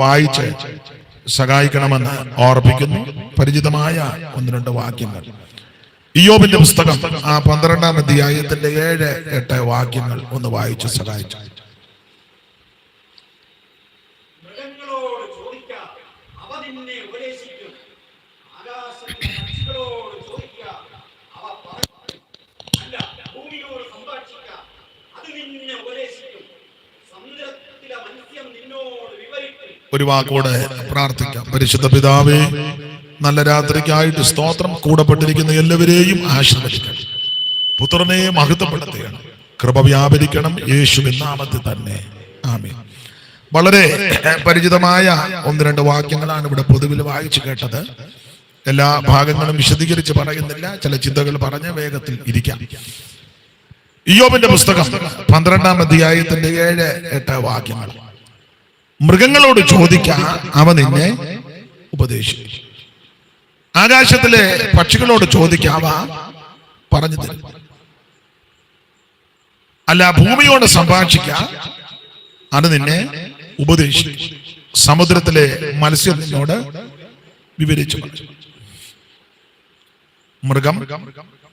വായിച്ച് സഹായിക്കണമെന്ന് ഓർപ്പിക്കുന്നു. പരിചിതമായ 1-2 വാക്യങ്ങൾ. ഇയ്യോബിന്റെ പുസ്തകം 12-ാം അധ്യായത്തിന്റെ 7-8 വാക്യങ്ങൾ ഒന്ന് വായിച്ച് സഹായിച്ചു. ഒരു വാക്കോടെ പ്രാർത്ഥിക്കാം. പരിശുദ്ധ പിതാവേ, നല്ല രാത്രിക്കായിട്ട് സ്തോത്രം. കൂടപ്പെട്ടിരിക്കുന്ന എല്ലാവരെയും ആശീർവദിക്കണം. പുത്രനെ മഹത്വപ്പെടുത്തുകയാണ്. കൃപ വ്യാപരിക്കണം യേശുവിൻ നാമത്തിൽ തന്നെ. ആമേൻ. വളരെ പരിചിതമായ 1-2 വാക്യങ്ങളാണ് ഇവിടെ പൊതുവിൽ വായിച്ചു കേട്ടത്. എല്ലാ ഭാഗങ്ങളും വിശദീകരിച്ച് പറയുന്നില്ല. ചില ചിന്തകൾ പറഞ്ഞ് വേഗത്തിൽ ഇരിക്കാം. ഇയ്യോബിന്റെ പുസ്തകം 12-ാം അധ്യായത്തിന്റെ 7-8 വാക്യങ്ങൾ. മൃഗങ്ങളോട് ചോദിക്കാം, അവ നിന്നെ ഉപദേശിക്കും. ആകാശത്തിലെ പക്ഷികളോട് ചോദിക്കാം, അവ പറഞ്ഞു തരും. അല്ല, ഭൂമിയോട് സംഭാഷിക്കാം, അത് നിന്നെ ഉപദേശിക്കും. സമുദ്രത്തിലെ മത്സ്യം നിന്നോട് വിവരിച്ചു. മൃഗം,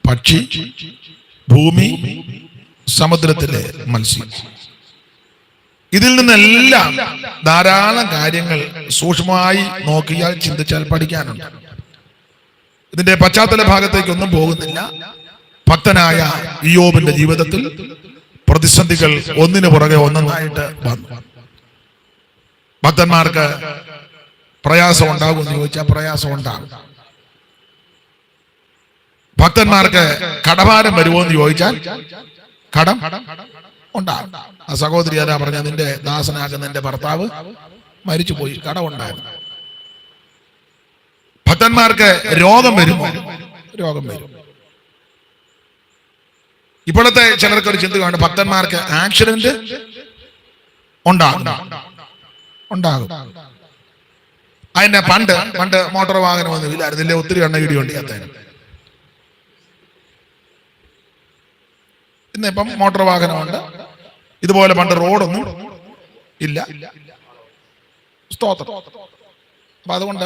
പക്ഷി, ഭൂമി, സമുദ്രത്തിലെ മത്സ്യം, ഇതിൽ നിന്നെല്ലാം ധാരാളം കാര്യങ്ങൾ സൂക്ഷ്മമായി നോക്കിയാൽ, ചിന്തിച്ചാൽ പഠിക്കാനുണ്ട്. ഇതിന്റെ പശ്ചാത്തല ഭാഗത്തേക്കൊന്നും പോകുന്നില്ല. ഭക്തനായ ഇയ്യോബിന്റെ ജീവിതത്തിൽ പ്രതിസന്ധികൾ ഒന്നിനു പുറകെ ഒന്നായിട്ട് വന്നു. ഭക്തന്മാർക്ക് പ്രയാസം ഉണ്ടാകും എന്ന് ചോദിച്ചാൽ പ്രയാസം ഉണ്ടാകും. ഭക്തന്മാർക്ക് കടഭാരം വരുമോ എന്ന് ചോദിച്ചാൽ കടം ഉണ്ടാകും. ആ സഹോദരി അതാ പറഞ്ഞ, നിന്റെ ദാസനാകുന്ന നിന്റെ ഭർത്താവ് മരിച്ചുപോയി, കടം ഉണ്ടായിരുന്നു. ഭക്തന്മാർക്ക് രോഗം വരുമോ? രോഗം വരും. ഇപ്പോഴത്തെ ചിലർക്കൊരു ചിന്ത കാണും, ഭക്തന്മാർക്ക് ആക്സിഡന്റ് ഉണ്ടാകും. അതിന്റെ പണ്ട് മോട്ടോർ വാഹനമൊന്നും ഇല്ലായിരുന്നില്ലേ, ഒത്തിരി എണ്ണ ഇടിയുണ്ട്. ഇന്നിപ്പം മോട്ടോർ വാഹനമുണ്ട്. ഇതുപോലെ പണ്ട് റോഡൊന്നും ഇല്ല. സ്തോത്രം. അപ്പൊ അതുകൊണ്ട്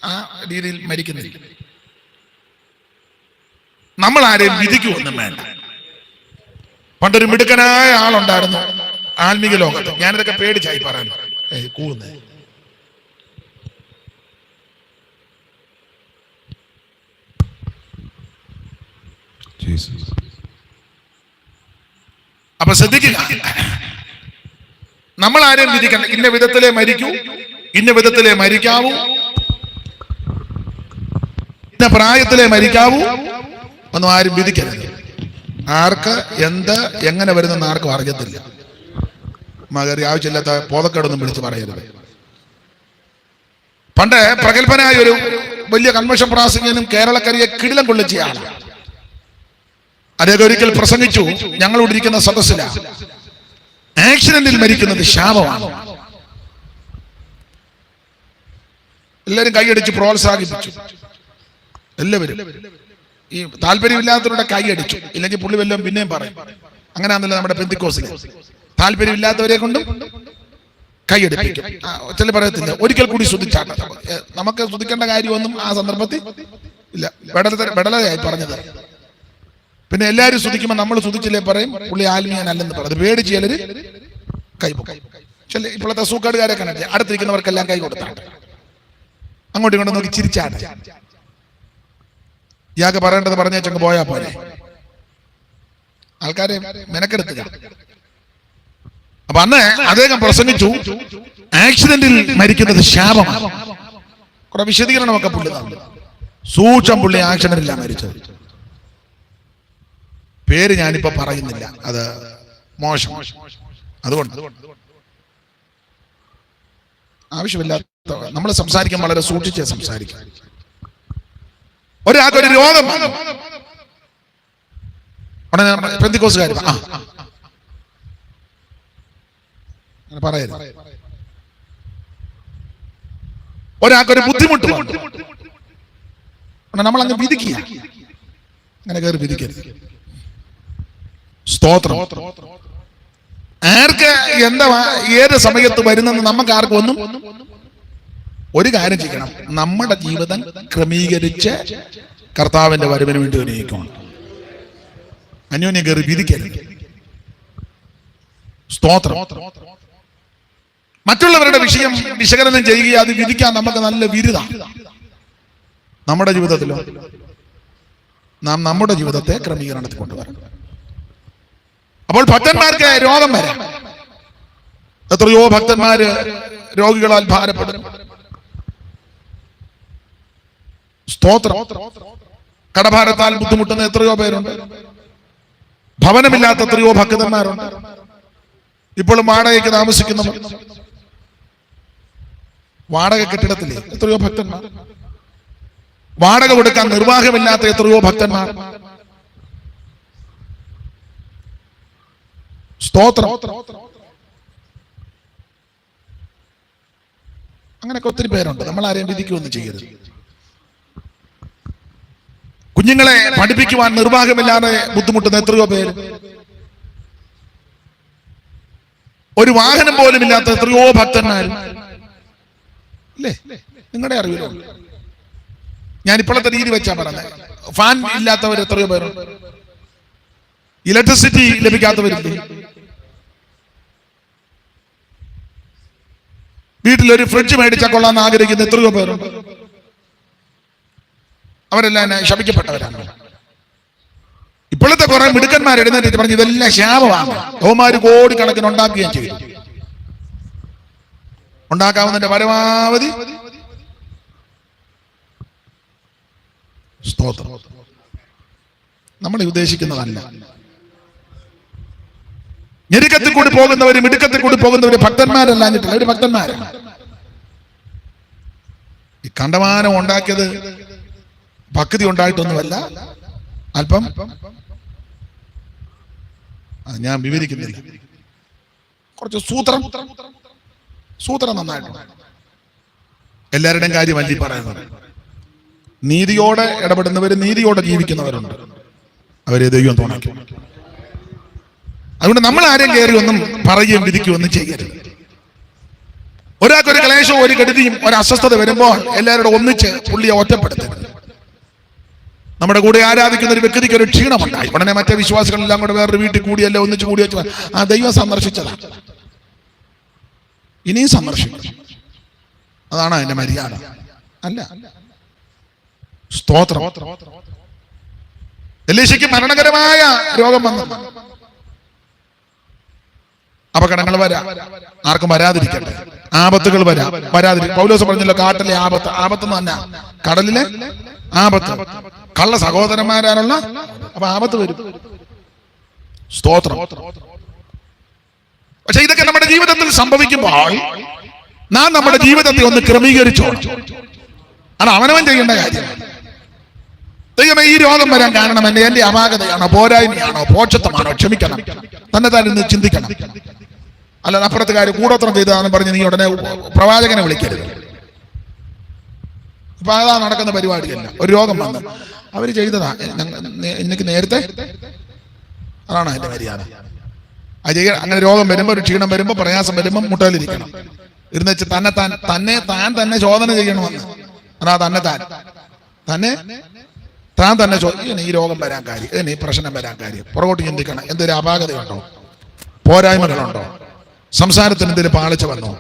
ആ രീതിയിൽ മരിക്കുന്നില്ല. നമ്മൾ ആരെയും വിധിക്കുമൊന്നും വേണ്ട. പണ്ടൊരു മിടുക്കനായ ആളുണ്ടായിരുന്നു ആത്മീക ലോകത്ത്. ഞാനിതൊക്കെ പേടിച്ചായി പറയാൻ കൂന്നേ. അപ്പൊ ശ്രദ്ധിക്കുക, നമ്മൾ ആരെയും വിധിക്കണം. ഇന്ന വിധത്തിലേ മരിക്കൂ, ഇന്ന വിധത്തിലേ മരിക്കാവൂ, ഇന്ന പ്രായത്തിലേ മരിക്കാവൂ ഒന്നും ആരും വിധിക്കരുത്. ആർക്ക് എന്ത് എങ്ങനെ വരുന്നെന്ന് ആർക്കും അറിയത്തില്ല. മകറി ആവശ്യമില്ലാത്ത പോതക്കേടൊന്നും വിളിച്ച് പറയരുത്. പണ്ട് പ്രഗത്ഭനായ ഒരു വലിയ കൺവെൻഷൻ പ്രാസംഗികനും കേരളക്കരയെ കിടിലം കൊള്ളിച്ചയാണ്. അദ്ദേഹം ഒരിക്കൽ പ്രസംഗിച്ചു, ഞങ്ങളോട് ഇരിക്കുന്ന സദസ്സില, ആക്സിഡന്റിൽ മരിക്കുന്നത് ശാപമാണ്. എല്ലാവരും കൈയടിച്ച് പ്രോത്സാഹിപ്പിച്ചു. എല്ലാവരും ഈ താല്പര്യമില്ലാത്തവരുടെ കൈയടിച്ചു. ഇല്ലെങ്കിൽ പുള്ളി വല്ലതും പിന്നെയും പറയും. അങ്ങനെയാണല്ലോ നമ്മുടെ പെന്തിക്കോസിൽ. താല്പര്യമില്ലാത്തവരെ കൊണ്ടും കൈയടിപ്പിക്കും. ചില പറയത്തില്ല, ഒരിക്കൽ കൂടി ശ്രദ്ധിച്ചാട്ടെ. നമുക്ക് ശ്രദ്ധിക്കേണ്ട കാര്യമൊന്നും ആ സന്ദർഭത്തിൽ ഇല്ല. വെടലയായി പറഞ്ഞത്. പിന്നെ എല്ലാവരും ശ്രദ്ധിക്കുമ്പോൾ നമ്മൾ ശ്രദ്ധിച്ചില്ലേ പറയും പുള്ളി ആത്മീയനല്ലെന്ന് പറയും. അത് പേടിച്ച് ചിലര് കൈപ്പൊക്കും. ചില ഇപ്പോഴത്തെ സൂക്കാടുകാരെ കണ്ടിട്ട് അടുത്തിരിക്കുന്നവർക്കെല്ലാം കൈ കൊടുത്താട്ടെ, അങ്ങോട്ടും ഇങ്ങോട്ടും നോക്കി ചിരിച്ചാട്ടെ. ഇയാൾക്ക് പറയേണ്ടത് പറഞ്ഞേച്ചങ്ങ് പോയാ പോലെ. ആൾക്കാരെ മെനക്കെടുത്തുക. അപ്പൊ അന്ന് അദ്ദേഹം പ്രസംഗിച്ചു, ആക്സിഡന്റിൽ മരിക്കുന്നത് ശാപമാണ്. കുറെ വിശദീകരണമൊക്കെ പുള്ളി തന്നു. സൂക്ഷം പുള്ളി ആക്സിഡന്റിലാണ് മരിച്ചത്. പേര് ഞാനിപ്പോ പറയുന്നില്ല, അത് മോശം. അതുകൊണ്ട് ആവശ്യമില്ലാത്ത നമ്മൾ സംസാരിക്കാൻ വളരെ സൂക്ഷിച്ച് സംസാരിക്കാം. ഒരാൾക്കൊരു രോഗം ഉടനെ പെന്തിക്കോസുകാർ പറയരുത്. ഒരാൾക്കൊരു ബുദ്ധിമുട്ട് നമ്മളങ്ങ് വിധിക്കുക. അങ്ങനെ കയറി വിധിക്കരുത്. സ്തോത്രം. ആർക്ക് എന്താ ഏത് സമയത്ത് വരുന്നെന്ന് നമുക്ക് ആർക്കും ഒന്നും. ഒരു കാര്യം ചെയ്യണം, നമ്മുടെ ജീവിതം ക്രമീകരിച്ച് കർത്താവിന്റെ വരവിന് വേണ്ടി വിനിയോഗിക്കണം. അന്യോന്യം കയറി വിധിക്കരുത്. സ്തോത്രം. മറ്റുള്ളവരുടെ വിഷയം വിശകലനം ചെയ്യുക, അത് വിധിക്കാൻ നമുക്ക് നല്ല വിരുദ. നമ്മുടെ ജീവിതത്തിലോ നാം നമ്മുടെ ജീവിതത്തെ ക്രമീകരണത്തിൽ കൊണ്ടുവരണം. അപ്പോൾ ഭക്തന്മാർക്ക് രോഗം വരാം. എത്രയോ ഭക്തന്മാര് രോഗികളാൽ ഭാരപ്പെടുന്നു. സ്തോത്രം. കടഭാരത്താൽ ബുദ്ധിമുട്ടുന്ന എത്രയോ പേരുണ്ട്. ഭവനമില്ലാത്ത എത്രയോ ഭക്തന്മാരുണ്ട്. ഇപ്പോഴും വാടകയ്ക്ക് താമസിക്കുന്നവർ, വാടക കെട്ടിടത്തിലെ എത്രയോ ഭക്തന്മാർ, വാടക കൊടുക്കാൻ നിർവാഹമില്ലാത്ത എത്രയോ ഭക്തന്മാർ. സ്തോത്രം. അങ്ങനെയൊക്കെ ഒത്തിരി പേരുണ്ട്. നമ്മൾ ആരെയും വിധിക്കുകയൊന്നും ചെയ്യരുത്. കുഞ്ഞുങ്ങളെ പഠിപ്പിക്കുവാൻ നിർവാഹമില്ലാതെ ബുദ്ധിമുട്ടുന്ന എത്രയോ പേര്, ഒരു വാഹനം പോലും ഇല്ലാത്ത എത്രയോ ഭക്തന്മാർ അല്ലേ? നിങ്ങളുടെ അറിവിലോ? ഞാൻ ഇപ്പോഴത്തെ രീതി വെച്ചാ പറഞ്ഞത്. ഫാൻ ഇല്ലാത്തവർ എത്രയോ പേരുണ്ട്. ഇലക്ട്രിസിറ്റി ലഭിക്കാത്തവരില്ലേ? വീട്ടിലൊരു ഫ്രിഡ്ജ് മേടിച്ചാൽ കൊള്ളാന്ന് ആഗ്രഹിക്കുന്ന എത്രയോ പേരുണ്ട്. അവരെല്ലാം ശപിക്കപ്പെട്ടവരാണ്. ഇപ്പോഴത്തെ കുറെ മിടുക്കന്മാർ എഴുന്നേറ്റ് പറഞ്ഞു ഇതെല്ലാം ശാപമാണ്. യഹോവന്മാര് കോടിക്കണക്കിന് ഉണ്ടാക്കുകയും ചെയ്തു. ഉണ്ടാക്കാവുന്നതിന്റെ പരമാവധി. സ്തോത്രം. നമ്മളെ ഉദ്ദേശിക്കുന്നതല്ല. ഞെരുക്കത്തിൽ കൂടി പോകുന്നവര്, മിടുക്കത്തിൽ കൂടി പോകുന്നവര് ഭക്തന്മാരല്ലാഞ്ഞിട്ടില്ല, അവര് ഭക്തന്മാരാണ്. ഈ കണ്ടമാനം ഉണ്ടാക്കിയത് ഭക്തി ഉണ്ടായിട്ടൊന്നുമല്ല. അല്പം ഞാൻ വിവരിക്കുന്നില്ല. കുറച്ച് സൂത്രം നന്നായിട്ടുണ്ട്. എല്ലാവരുടെയും കാര്യം വല്ലി പറയുന്നത്. നീതിയോടെ ഇടപെടുന്നവര്, നീതിയോടെ ജീവിക്കുന്നവരുണ്ട്. അവരെ ദൈവം തുണയ്ക്കും. അതുകൊണ്ട് നമ്മൾ ആരെയും കയറി ഒന്നും പറയുകയും വിധിക്കുകയൊന്നും ചെയ്യരുത്. ഒരാൾക്കൊരു ക്ലേശവും ഒരു കെടുതിയും ഒരു അസ്വസ്ഥത വരുമ്പോൾ എല്ലാവരോടും ഒന്നിച്ച് പുള്ളിയെ ഒറ്റപ്പെടുത്തരുത്. നമ്മുടെ കൂടെ ആരാധിക്കുന്ന ഒരു വ്യക്തിക്ക് ഒരു ക്ഷീണമുണ്ടായി ഉടനെ മറ്റേ വിശ്വാസികളെല്ലാം കൂടെ വേറൊരു വീട്ടിൽ കൂടിയല്ലേ ഒന്നിച്ച് കൂടി വെച്ച് ആ ദൈവം സന്ദർശിച്ചതാ, ഇനിയും സന്ദർശിക്കും. അതാണ് അതിന്റെ മര്യാദ. അല്ല. സ്തോത്രം. എലീശയ്ക്ക് മരണകരമായ രോഗം വന്നു. അപകടങ്ങൾ വരാം, ആർക്കും വരാതിരിക്കട്ടെ. ആപത്തുകൾ വരാതിരിക്കും. പൗലോസ് പറഞ്ഞല്ലോ, കാട്ടിലെ ആപത്ത് എന്ന് തന്നെ കടലിലെ ആപത്ത്. കള്ള സഹോദരന്മാരാണുള്ള, അപ്പൊ ആപത്ത് വരും. സ്തോത്രം. പക്ഷെ ഇതൊക്കെ നമ്മുടെ ജീവിതത്തിൽ സംഭവിക്കുമ്പോൾ നാം നമ്മുടെ ജീവിതത്തെ ഒന്ന് ക്രമീകരിച്ചോ. അത് അവനവൻ ചെയ്യേണ്ട കാര്യം. ദൈവമേ, ഈ രോഗം വരാൻ കാരണം എന്റെ അപാകതയാണോ, പോരായ്മയാണോ, പോഷത്വമാണോ? ക്ഷമിക്കണം. തന്നെ താൻ ചിന്തിക്കണം. അല്ലാതെ അപ്പുറത്തെ കാര്യം കൂടോത്രം ചെയ്തതാണെന്ന് പറഞ്ഞ് നീ ഉടനെ പ്രവാചകനെ വിളിക്കരുത്. ഇപ്പൊ അതാ നടക്കുന്ന പരിപാടിയല്ല. ഒരു രോഗം വന്ന് അവര് ചെയ്തതാ, എനിക്ക് നേരത്തെ. അതാണ് അതിന്റെ മര്യാദ. അങ്ങനെ രോഗം വരുമ്പോ, ഒരു ക്ഷീണം വരുമ്പോ, പ്രയാസം വരുമ്പോ മുട്ടയിലിരിക്കണം. ഇരുന്ന് വെച്ച് തന്നെ ചോദന ചെയ്യണമെന്ന്. അതാ തന്നെ ചോദിക്കണം. ഈ രോഗം വരാൻ കാര്യം, ഈ പ്രശ്നം വരാൻ കാര്യം പുറകോട്ട് ചിന്തിക്കണം. എന്തെങ്കിലും അപാകതയുണ്ടോ, പോരായ്മകളുണ്ടോ, സംസാരത്തിന് എന്തെങ്കിലും പാളിച്ച വന്നോ,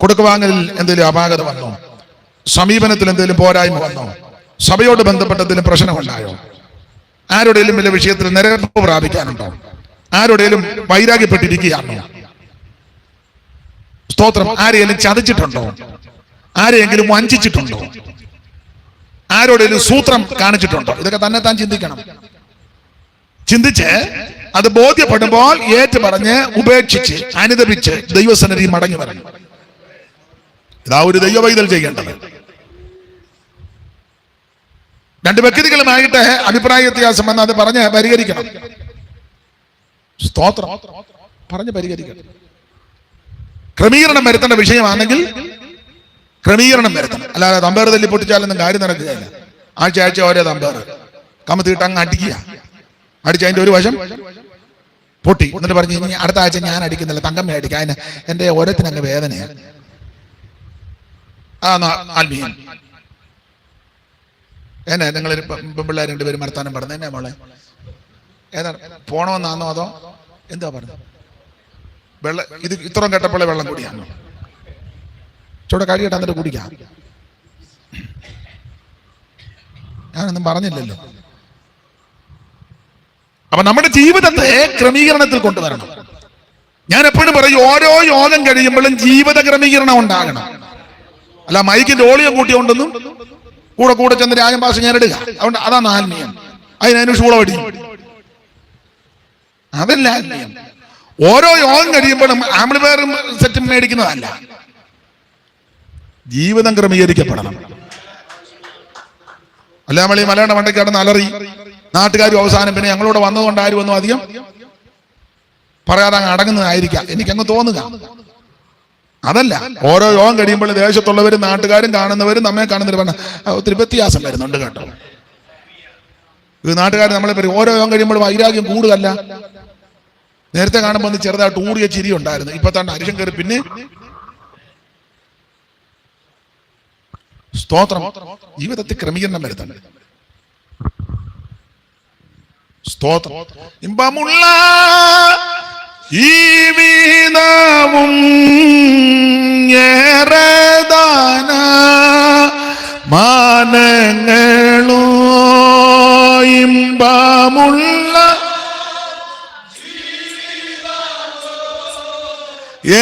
കൊടുക്കുവാങ്ങലിൽ എന്തെങ്കിലും അപാകത വന്നോ, സമീപനത്തിൽ എന്തെങ്കിലും പോരായ്മ വന്നോ, സഭയോട് ബന്ധപ്പെട്ട എന്തെങ്കിലും പ്രശ്നമുണ്ടായോ, ആരുടെയും വലിയ വിഷയത്തിൽ നിരപ്പ് പ്രാപിക്കാനുണ്ടോ, ആരുടെയും വൈരാഗ്യപ്പെട്ടിരിക്കുകയാണോ? സ്തോത്രം. ആരെയെങ്കിലും ചതിച്ചിട്ടുണ്ടോ, ആരെയെങ്കിലും വഞ്ചിച്ചിട്ടുണ്ടോ, ആരോടെങ്കിലും സൂത്രം കാണിച്ചിട്ടുണ്ടോ? ഇതൊക്കെ തന്നെ താൻ ചിന്തിക്കണം. ചിന്തിച്ച് അത് ബോധ്യപ്പെടുമ്പോൾ ഏറ്റു പറഞ്ഞ് ഉപേക്ഷിച്ച് അനുദപിച്ച് ദൈവസന്നിധി മടങ്ങി വരണം. ഇതാ ഒരു ദൈവവൈതൽ ചെയ്യേണ്ടത്. രണ്ട് വ്യക്തികളുമായിട്ട് അഭിപ്രായ വ്യത്യാസം വന്ന് അത് പറഞ്ഞ് പരിഹരിക്കണം. സ്തോത്രം. പറഞ്ഞ് പരിഹരിക്കണം. ക്രമീകരണം വരുത്തേണ്ട വിഷയമാണെങ്കിൽ ക്രമീകരണം വരുത്തണം. അല്ലാതെ തമ്പേർ തല്ലി പൊട്ടിച്ചാലൊന്നും കാര്യം നടക്കുകയില്ല. ആഴ്ച ഓരോ തമ്പേർ കമത്തിയിട്ട് അങ്ങ് അടിക്കുക. അടിച്ച് അതിന്റെ ഒരു വശം പൊട്ടി. എന്നിട്ട് പറഞ്ഞു ഇനി അടുത്ത ആഴ്ച ഞാൻ അടിക്കുന്നില്ല, തങ്കമ്മ അടിക്കാം, അതിന് എന്റെ ഓരത്തിന് അങ്ങ് വേദനയാണ്. ആത്മീയൻ എന്നെ നിങ്ങൾ പെൺപിള്ളേർ രണ്ടുപേരും വർത്താനം പറഞ്ഞു. എന്നെ മോളെ ഏതാണ് പോണമെന്നാണോ അതോ എന്താ പറഞ്ഞത്? വെള്ളം ഇത് ഇത്രയും കേട്ടപ്പോഴേ വെള്ളം കുടിയാണോ? ചൂടെ കഴിയട്ടെ എന്നിട്ട് കുടിക്കാം. ഞാനൊന്നും പറഞ്ഞില്ലല്ലോ. അപ്പൊ നമ്മുടെ ജീവിതത്തെ ക്രമീകരണത്തിൽ കൊണ്ടുവരണം. ഞാൻ എപ്പോഴും പറയും, ഓരോ യോഗം കഴിയുമ്പോഴും ജീവിത ക്രമീകരണം ഉണ്ടാകണം. അല്ല മൈക്കിന്റെ ഓളിയം കൂട്ടിയോണ്ടൊന്നും കൂടെ കൂടെ ചെന്ന് രാജം ഭാഷ ഞാൻ ഇടുക. അതുകൊണ്ട് അതാണ് ആത്മീയം. അതിനു ഷൂളവടി, അതല്ല ആത്മീയം. ഓരോ യോഗം കഴിയുമ്പോഴും ആംപ്ലിഫയറും സെറ്റും മേടിക്കുന്നതല്ല, ജീവിതം ക്രമീകരിക്കപ്പെടണം. അല്ല നമ്മൾ ഈ മലയാള മണ്ടയ്ക്ക് കടന്ന് അലറി നാട്ടുകാരും അവസാനം പിന്നെ ഞങ്ങളോട് വന്നതുകൊണ്ട് ആരും ഒന്നും അധികം പറയാതെ അങ്ങ് അടങ്ങുന്നതായിരിക്കാം എനിക്കങ്ങ് തോന്നുക. അതല്ല, ഓരോ യോഗം കഴിയുമ്പോൾ ദേശത്തുള്ളവരും നാട്ടുകാരും കാണുന്നവരും നമ്മെ കാണുന്നവരും പറഞ്ഞ ഒത്തിരി വ്യത്യാസം വരുന്നുണ്ട് കേട്ടോ. ഇത് നാട്ടുകാർ നമ്മളെ പറയും ഓരോ യോഗം കഴിയുമ്പോൾ വൈരാഗ്യം കൂടുതലല്ല. നേരത്തെ കാണുമ്പോൾ ഒന്ന് ചെറുതായിട്ട് ഊറിയ ചിരി ഉണ്ടായിരുന്നു, ഇപ്പൊ തന്നെ അരിശം കയറി. പിന്നെ സ്തോത്രം, ജീവിതത്തിൽ ക്രമീകരണം വരുത്തുണ്ട്. സ്തോത്രം. ഇമ്പമുള്ള ജീവിതവും ഏറെദാന മാനങ്ങളോ ഇമ്പമുള്ള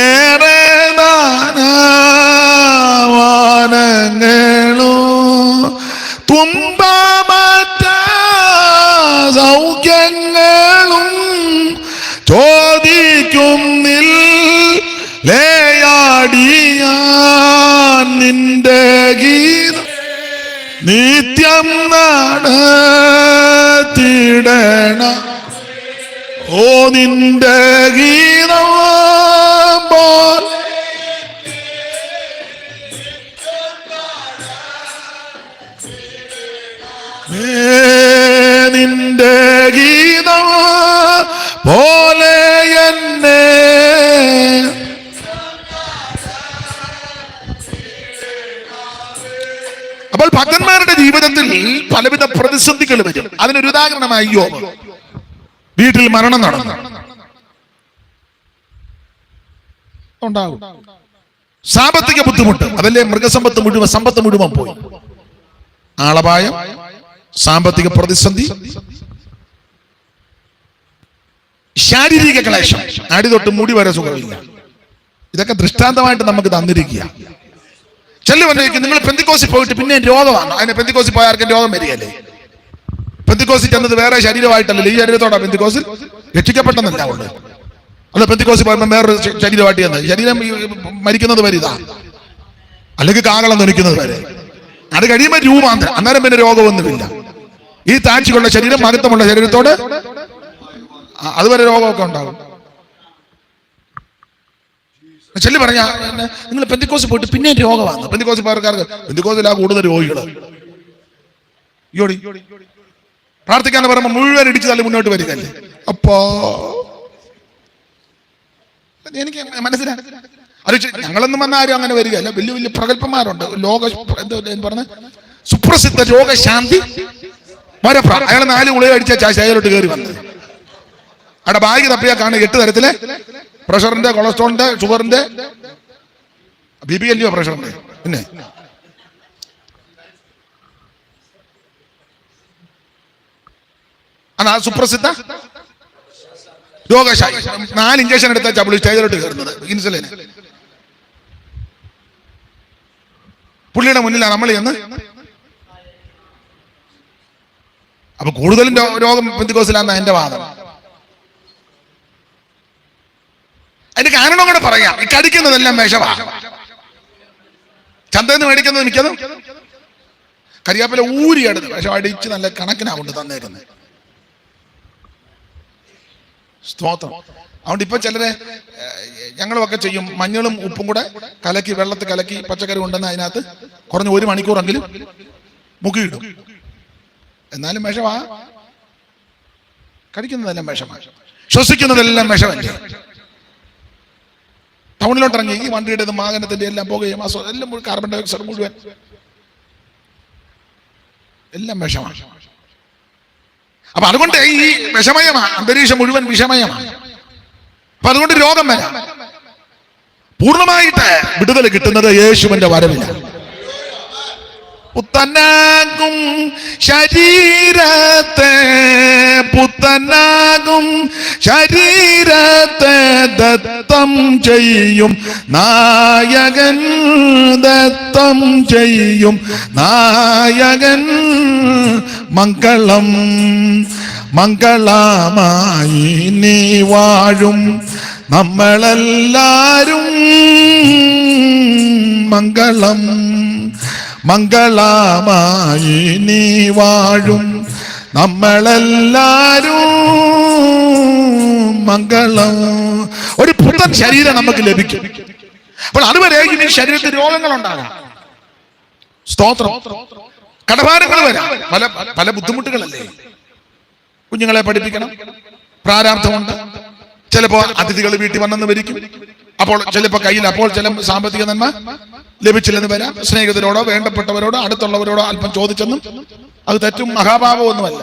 ഏറെദാന മാനങ്ങളോ തുമ്പമറ്റ സൗഖ്യങ്ങളും ചോദിക്കുന്നില്ലേയാടിയാൻ നിന്റെ ഗീതം നിത്യം നടത്തിടണ ഓ നിന്റെ ഗീതം പോൽ നിന്റെ ഗീതം പോലെ എന്നെ. അപ്പോൾ ഭക്തന്മാരുടെ ജീവിതത്തിൽ പലവിധ പ്രതിസന്ധികൾ വരും. അതിനൊരു ഉദാഹരണമായി യോബ്. വീട്ടിൽ മരണം നടന്നു ഉണ്ടാകും, സാമ്പത്തിക ബുദ്ധിമുട്ട്, അതല്ലേ മൃഗസമ്പത്ത് മുഴുവൻ സമ്പത്ത് മുഴുവൻ പോയി, ആളപായം, സാമ്പത്തിക പ്രതിസന്ധി, ശാരീരിക ക്ലേശം, അടി തൊട്ട് മുടി വരെ സുഖമില്ല. ഇതൊക്കെ ദൃഷ്ടാന്തമായിട്ട് നമുക്ക് തന്നിരിക്കുക. ചെല്ലുവന്നേക്ക് നിങ്ങൾ പെന്തിക്കോസിൽ പോയിട്ട് പിന്നെ രോഗമാണ്. അതിന് പെന്തിക്കോസിൽ പോയ ആർക്കും രോഗം വരികയല്ലേ? പെന്തിക്കോസിൽ ചെന്നത് വേറെ ശരീരമായിട്ടല്ലേ, ഈ ശരീരത്തോടെ പെന്തിക്കോസിൽ രക്ഷിക്കപ്പെട്ടെന്നല്ല ഉള്ളത്. അല്ല പെന്തിക്കോസിൽ പോയപ്പോൾ വേറൊരു ശരീരമായിട്ട് ചെന്നത്, ശരീരം മരിക്കുന്നത് വരെ ഇതാ, അല്ലെങ്കിൽ കാകളം ധരിക്കുന്നത് വരെ. അത് കഴിയുമ്പോൾ രൂപാന്തരം, അന്നേരം പിന്നെ രോഗമൊന്നുമില്ല. ഈ താഴ്ചയുള്ള ശരീരം മഹത്വമുള്ള ശരീരത്തോട് അതുവരെ രോഗമൊക്കെ ഉണ്ടാകും. ചെല്ലി പറഞ്ഞ നിങ്ങൾ പെന്തിക്കോസിൽ പോയിട്ട് പിന്നെ രോഗമാണ്. പെന്തിക്കോസിൽ പോയക്കാർക്ക് പെന്തിക്കോസിലാ കൂടുതൽ രോഗികൾ. പ്രാർത്ഥിക്കാൻ പറയുമ്പോൾ മുഴുവൻ ഇടിച്ചു തള്ളി മുന്നോട്ട് വരികയല്ലേ. അപ്പോ എനിക്ക് മനസ്സിലായി, അത് ഞങ്ങളൊന്നും വന്ന ആരും അങ്ങനെ വരികയല്ല. വലിയ വലിയ പ്രഗത്ഭന്മാരുണ്ട്, ലോക പറഞ്ഞ സുപ്രസിദ്ധ രോഗശാന്തി വരപ്ര. അയാൾ 4 ഗുളിക അടിച്ച ശരീരത്തോട്ട് കയറി വന്നത്. അവിടെ ബാഗ് തപ്പിയാ കാണുക 8 തരത്തിലെ പ്രഷറിന്റെ, കൊളസ്ട്രോളിന്റെ, ഷുഗറിന്റെ, ബി പി അല്ലയോ പ്രഷറിന്റെ. പിന്നെ അതാ സുപ്രസിദ്ധ രോഗശാലി. 4 ഇഞ്ചക്ഷൻ എടുത്ത ചപ്പിളി സ്റ്റേജിലോട്ട് കയറുന്നത് ഇൻസുലിൻ. പുള്ളിയുടെ മുന്നിലാണ് നമ്മൾ ചെന്ന്. അപ്പൊ കൂടുതലും രോഗം പെന്തിക്കോസിലാന്ന എന്റെ വാദം. അതിന്റെ കാരണം കൂടെ പറയാം. ഈ കടിക്കുന്നതെല്ലാം വിഷവാ. ചന്തയിൽ നിന്ന് മേടിക്കുന്നത് മിക്കതും കരിയാപ്പില ഊരിയെടുത്ത് വിഷം അടിച്ച് നല്ല കണക്കിനാവുണ്ട് തന്നേക്കുന്നത്. സ്തോത്രം. അതുകൊണ്ട് ഇപ്പൊ ചിലരെ ഞങ്ങളുമൊക്കെ ചെയ്യും, മഞ്ഞളും ഉപ്പും കൂടെ കലക്കി, വെള്ളത്തിൽ കലക്കി പച്ചക്കറി കൊണ്ടുവന്ന് അതിനകത്ത് കുറഞ്ഞ 1 മണിക്കൂറെങ്കിലും മുക്കിയിടും. എന്നാലും വിഷമാ, കടിക്കുന്നതെല്ലാം വിഷമാണ്. ശ്വസിക്കുന്നതെല്ലാം വിഷമല്ലേ. ടൗണിലോട്ടിറങ്ങി ഈ വണ്ടിയുടെ വാഹനത്തിന്റെ എല്ലാം പുകയും എല്ലാം കാർബൺ ഡൈ ഓക്സൈഡ് മുഴുവൻ എല്ലാം വിഷമാണ്. അപ്പൊ അതുകൊണ്ട് ഈ വിഷമയമാണ്, അന്തരീക്ഷം മുഴുവൻ വിഷമയമാണ്. അപ്പൊ അതുകൊണ്ട് രോഗം വരാം. പൂർണ്ണമായിട്ട് വിടുതൽ കിട്ടുന്നത് യേശുവിന്റെ വരവിലാണ്. പുത്തനാകും ശരീരത്തെ, പുത്തനാകും ശരീരത്തെ ദത്തം ചെയ്യും നായകൻ, ദത്തം ചെയ്യും നായകൻ. മംഗളം മംഗളമായി നീ വാഴും നമ്മളെല്ലാരും. മംഗളം മംഗളമായി നീ വാഴും നമ്മളെല്ലാരും. മംഗളം. ഒരു പുത്തൻ ശരീരം നമുക്ക് ലഭിക്കും. അപ്പോൾ അതുവരെ ഈ ശരീരത്തിൽ രോഗങ്ങൾ ഉണ്ടാകാം. സ്തോത്രം. കടഭാരങ്ങൾ വരാം. പല പല ബുദ്ധിമുട്ടുകളല്ലേ. കുഞ്ഞുങ്ങളെ പഠിപ്പിക്കണം, പ്രാരാബ്ധമുണ്ട്. ചിലപ്പോ അതിഥികൾ വീട്ടിൽ വന്നെന്ന് വരിക്കും. അപ്പോൾ ചിലപ്പോൾ കയ്യിൽ അപ്പോൾ ചില സാമ്പത്തിക നന്മ ലഭിച്ചില്ലെന്ന് വരാം. സ്നേഹിതരോടോ വേണ്ടപ്പെട്ടവരോടോ അടുത്തുള്ളവരോടോ അല്പം ചോദിച്ചെന്നും അത് തെറ്റും മഹാഭാവമൊന്നുമല്ല.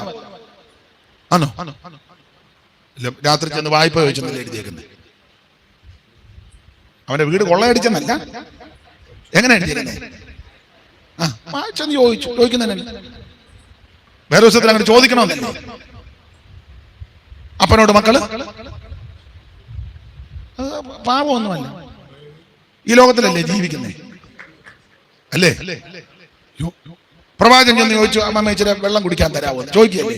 ആണോ? രാത്രി ചെന്ന് വായ്പ ചോദിച്ചെന്നല്ലേ എഴുതിയേക്കുന്നത്. അവന്റെ വീട് കൊള്ളയടിച്ചെന്നല്ല. എങ്ങനെ എഴുതിയേക്കുന്നത്? ചെന്ന് ചോദിക്കുന്നതന്നെ. വേറെ ദിവസത്തിൽ അങ്ങനെ ചോദിക്കണമെന്നല്ലേ. അപ്പനോട് മക്കള് പാപമൊന്നുമല്ല. ഈ ലോകത്തിലല്ലേ ജീവിക്കുന്നേ, അല്ലേ? പ്രവാചകൻ ചെന്ന് ചോദിച്ചു, അമ്മ ഇച്ചിരി വെള്ളം കുടിക്കാൻ തരാമോ ചോദിക്കുകയല്ലേ.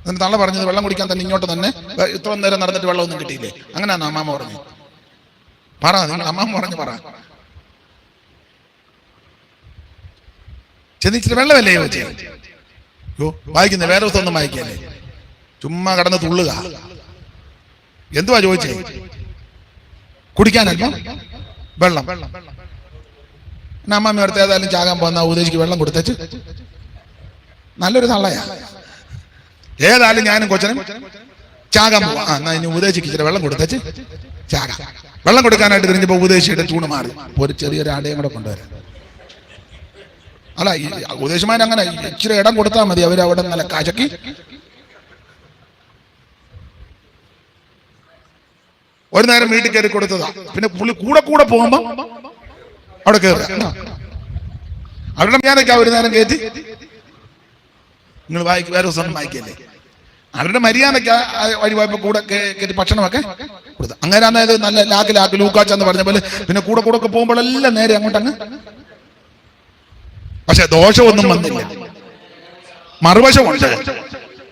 എന്നിട്ട് തള്ള പറഞ്ഞത് വെള്ളം കുടിക്കാൻ തന്നെ ഇങ്ങോട്ട് തന്നെ ഇത്ര നേരം നടന്നിട്ട് വെള്ളമൊന്നും കിട്ടിയില്ലേ. അങ്ങനെയാണോ അമ്മാമ്മ പറഞ്ഞു? പറ, നിങ്ങൾ അമ്മാമ്മ പറഞ്ഞു പറ. ചെന്ന് ഇച്ചിരി വെള്ളമല്ലേ ചോദിച്ചേ? വായിക്കുന്നേ, വേറെ ദിവസം ഒന്നും വായിക്കല്ലേ, ചുമ്മാ കടന്ന് തുള്ളുക. എന്തുവാ ചോദിച്ചേ? കുടിക്കാനല്ലോ വെള്ളം. അമ്മാമ്മ അടുത്ത് ഏതായാലും ചാകാൻ പോകുന്ന ഉപദേശിക്ക് വെള്ളം കൊടുത്തേച്ച്. നല്ലൊരു തള്ളയാ. ഏതായാലും ഞാനും കൊച്ചനും ചാകാൻ പോവാ. എന്നാ ഇനി ഉപദേശിക്ക് ഇച്ചിരി വെള്ളം കൊടുത്തേച്ച് ചാകാം. വെള്ളം കൊടുക്കാനായിട്ട് തിരിഞ്ഞപ്പോ ഉപദേശിയുടെ ചൂണ് മാറി. ഒരു ചെറിയൊരു ആടയും കൂടെ കൊണ്ടുവരാം. അല്ല, ഈ ഉപദേശമാര് അങ്ങനെ ഇച്ചിരി ഇടം കൊടുത്താൽ മതി. അവരവിടെ നല്ല കചക്കി ഒരു നേരം വീട്ടിൽ കയറി കൊടുത്തതാ. പിന്നെ പുള്ളി കൂടെ കൂടെ പോകുമ്പോ അവിടെ കയറുക. അവരുടെ ഞാനൊക്കെ ഒരു നേരം കയറ്റി നിങ്ങൾ വായിക്കും, വേറെ ദിവസം വായിക്കല്ലേ. അവരുടെ മര്യാദയ്ക്ക് വഴി പോയപ്പോ കൂടെ കയറ്റി ഭക്ഷണമൊക്കെ കൊടുത്തു. അങ്ങനെ അതായത് നല്ല ലാക്ക് ലൂക്കാച്ചെന്ന് പറഞ്ഞ പോലെ പിന്നെ കൂടെ കൂടെ ഒക്കെ പോകുമ്പോഴെല്ലാം നേരെ അങ്ങോട്ടങ്ങ്. പക്ഷെ ദോഷമൊന്നും വന്നില്ല. മറുവശമുണ്ട്.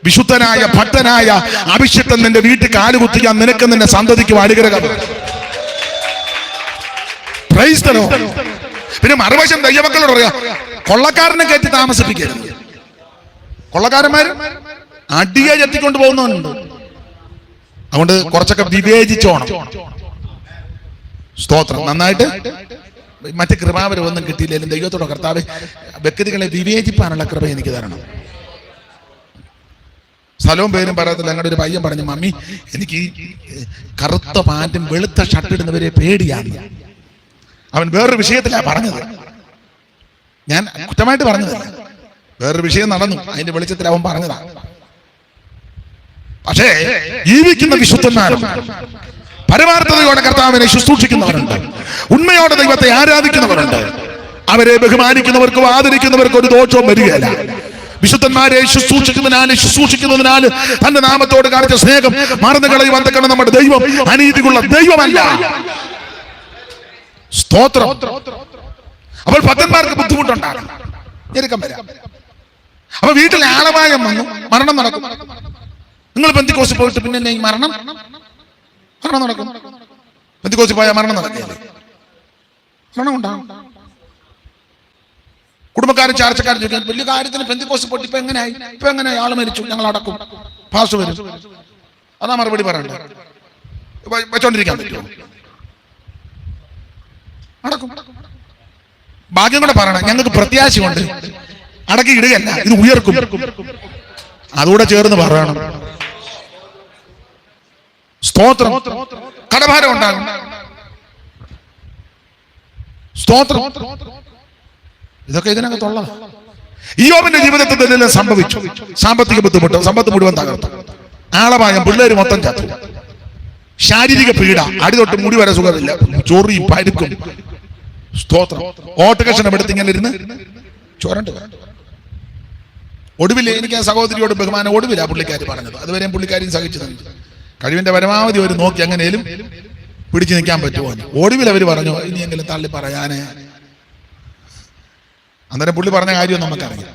വിശുദ്ധനായ ഭക്തനായ അഭിഷിക്തൻ നിന്റെ വീട്ടിൽ കാലുകുത്തിക്കാൻ നിനക്ക് നിന്റെ സന്തതിക്കും അനുഗ്രഹം. പിന്നെ മറുവശം ദൈവമക്കളോട് പറയാ, കൊള്ളക്കാരനെ കയറ്റി താമസിപ്പിക്കരുത്. കൊള്ളക്കാരന്മാര് അടിയെ ചെത്തിക്കൊണ്ട് പോകുന്നുണ്ട്. അതുകൊണ്ട് കുറച്ചൊക്കെ വിവേചിച്ചോണം. സ്തോത്രം. നന്നായിട്ട് മറ്റ് കൃപാവരം ഒന്നും കിട്ടിയില്ലെങ്കിലും ദൈവത്തോടെ കർത്താവ് വ്യക്തികളെ വിവേചിപ്പാനുള്ള കൃപ എനിക്ക് തരണം. സ്ഥലവും പേരും പറയത്തില്ല. ഞങ്ങളുടെ ഒരു പയ്യൻ പറഞ്ഞു, മമ്മി എനിക്ക് ഈ കറുത്ത പാന്റും വെളുത്ത ഷർട്ട് ഇടുന്നവരെ പേടിയാണ്. അവൻ വേറൊരു വിഷയത്തിലാണ് പറഞ്ഞത്. ഞാൻ കുറ്റമായിട്ട് പറഞ്ഞതല്ല, വേറൊരു വിഷയം നടന്നു, അതിന്റെ വെളിച്ചത്തിൽ അവൻ പറഞ്ഞതാണ്. പക്ഷേ ജീവിക്കുന്ന വിശുദ്ധന്മാരും പരമാർത്ഥതയോടെ കർത്താവിനെ ശുശ്രൂഷിക്കുന്നവരുണ്ട്. ഉണ്മയോടെ ദൈവത്തെ ആരാധിക്കുന്നവരുണ്ട്. അവരെ ബഹുമാനിക്കുന്നവർക്കും ആദരിക്കുന്നവർക്കും ഒരു ദോഷവും വരികയില്ല. വിശുദ്ധന്മാരെ ശുശ്രൂഷിക്കുന്നതിനാൽ തന്റെ നാമത്തോട് കാണിച്ച സ്നേഹം മറന്നു കളയുവാൻ തക്കണം. നമ്മുടെ ദൈവം അനീതിയുള്ള ദൈവമല്ല. സ്തോത്രം. അപ്പോൾ ഭക്തന്മാർക്ക് ബുദ്ധിമുട്ടുണ്ടാകും, ഞെരുക്കം വരാം. അപ്പൊ വീട്ടിൽ ആളപായം വന്നു, മരണം നടക്കും. നിങ്ങൾ പെന്തിക്കോസിൽ പോയിട്ട് പിന്നെ ഈ മരണം നടക്കും. പെന്തിക്കോസിൽ പോയാൽ മരണം നടക്കില്ലേ? മരണം ഉണ്ടാകും. കുടുംബക്കാരും ചാർച്ചക്കാരും ചോദിക്കാൻ, വലിയ കാര്യത്തിന് പെന്തിക്കോസിൽ പോയിട്ട് ഇപ്പൊ എങ്ങനെയായി ആള് മരിച്ചു, ഞങ്ങൾ അടക്കും, പാസ് വരും. അതാ മറുപടി പറയണ്ടേ? വെച്ചോണ്ടിരിക്കാൻ പറ്റുമോ? അടക്കും. ഭാഗ്യം കൂടെ പറയണം, ഞങ്ങൾക്ക് പ്രത്യാശയുണ്ട്, അടക്കി ഇടുകയല്ല, ഇത് ഉയർക്കും. അതുകൂടെ ചേർന്ന് പറയണം. സ്തോത്രം. കടഭാരം ഉണ്ടാകും. സ്തോത്രം. ഇതൊക്കെ ഇതിനകത്തുള്ള ഇയ്യോബിന്റെ ജീവിതത്തിൽ തന്നെ സംഭവിച്ചു. സാമ്പത്തിക ബുദ്ധിമുട്ട്, സമ്പത്ത് മുഴുവൻ തകർത്തു, ആളപായം, പിള്ളേര് മൊത്തം ചത്തു, ശാരീരിക പീഡ, അടി തൊട്ട് മുടി വരെ സുഖമില്ല, ചൊറിയും പരുക്കും. സ്തോത്രം. ഓട്ടുകഷണം എടുത്ത് ഇങ്ങനെ ഇരുന്ന് ചോരണ്ട്. ഒടുവിൽ എനിക്ക് ആ സഹോദരിയോട് ബഹുമാനം, ഒടുവിലാ പുള്ളിക്കാരി പറഞ്ഞത്. അതുവരെയും പുള്ളിക്കാരിയും സഹിച്ചു തന്നു. കഴിവിന്റെ പരമാവധി ഒരു നോക്കി എങ്ങനെയും പിടിച്ചു നിൽക്കാൻ പറ്റുമോ. ഒടുവിൽ അവർ പറഞ്ഞു ഇനിയെങ്കിലും തള്ളി പറയാനേ. അന്നേരം പുള്ളി പറഞ്ഞ കാര്യം നമുക്കറിയാം.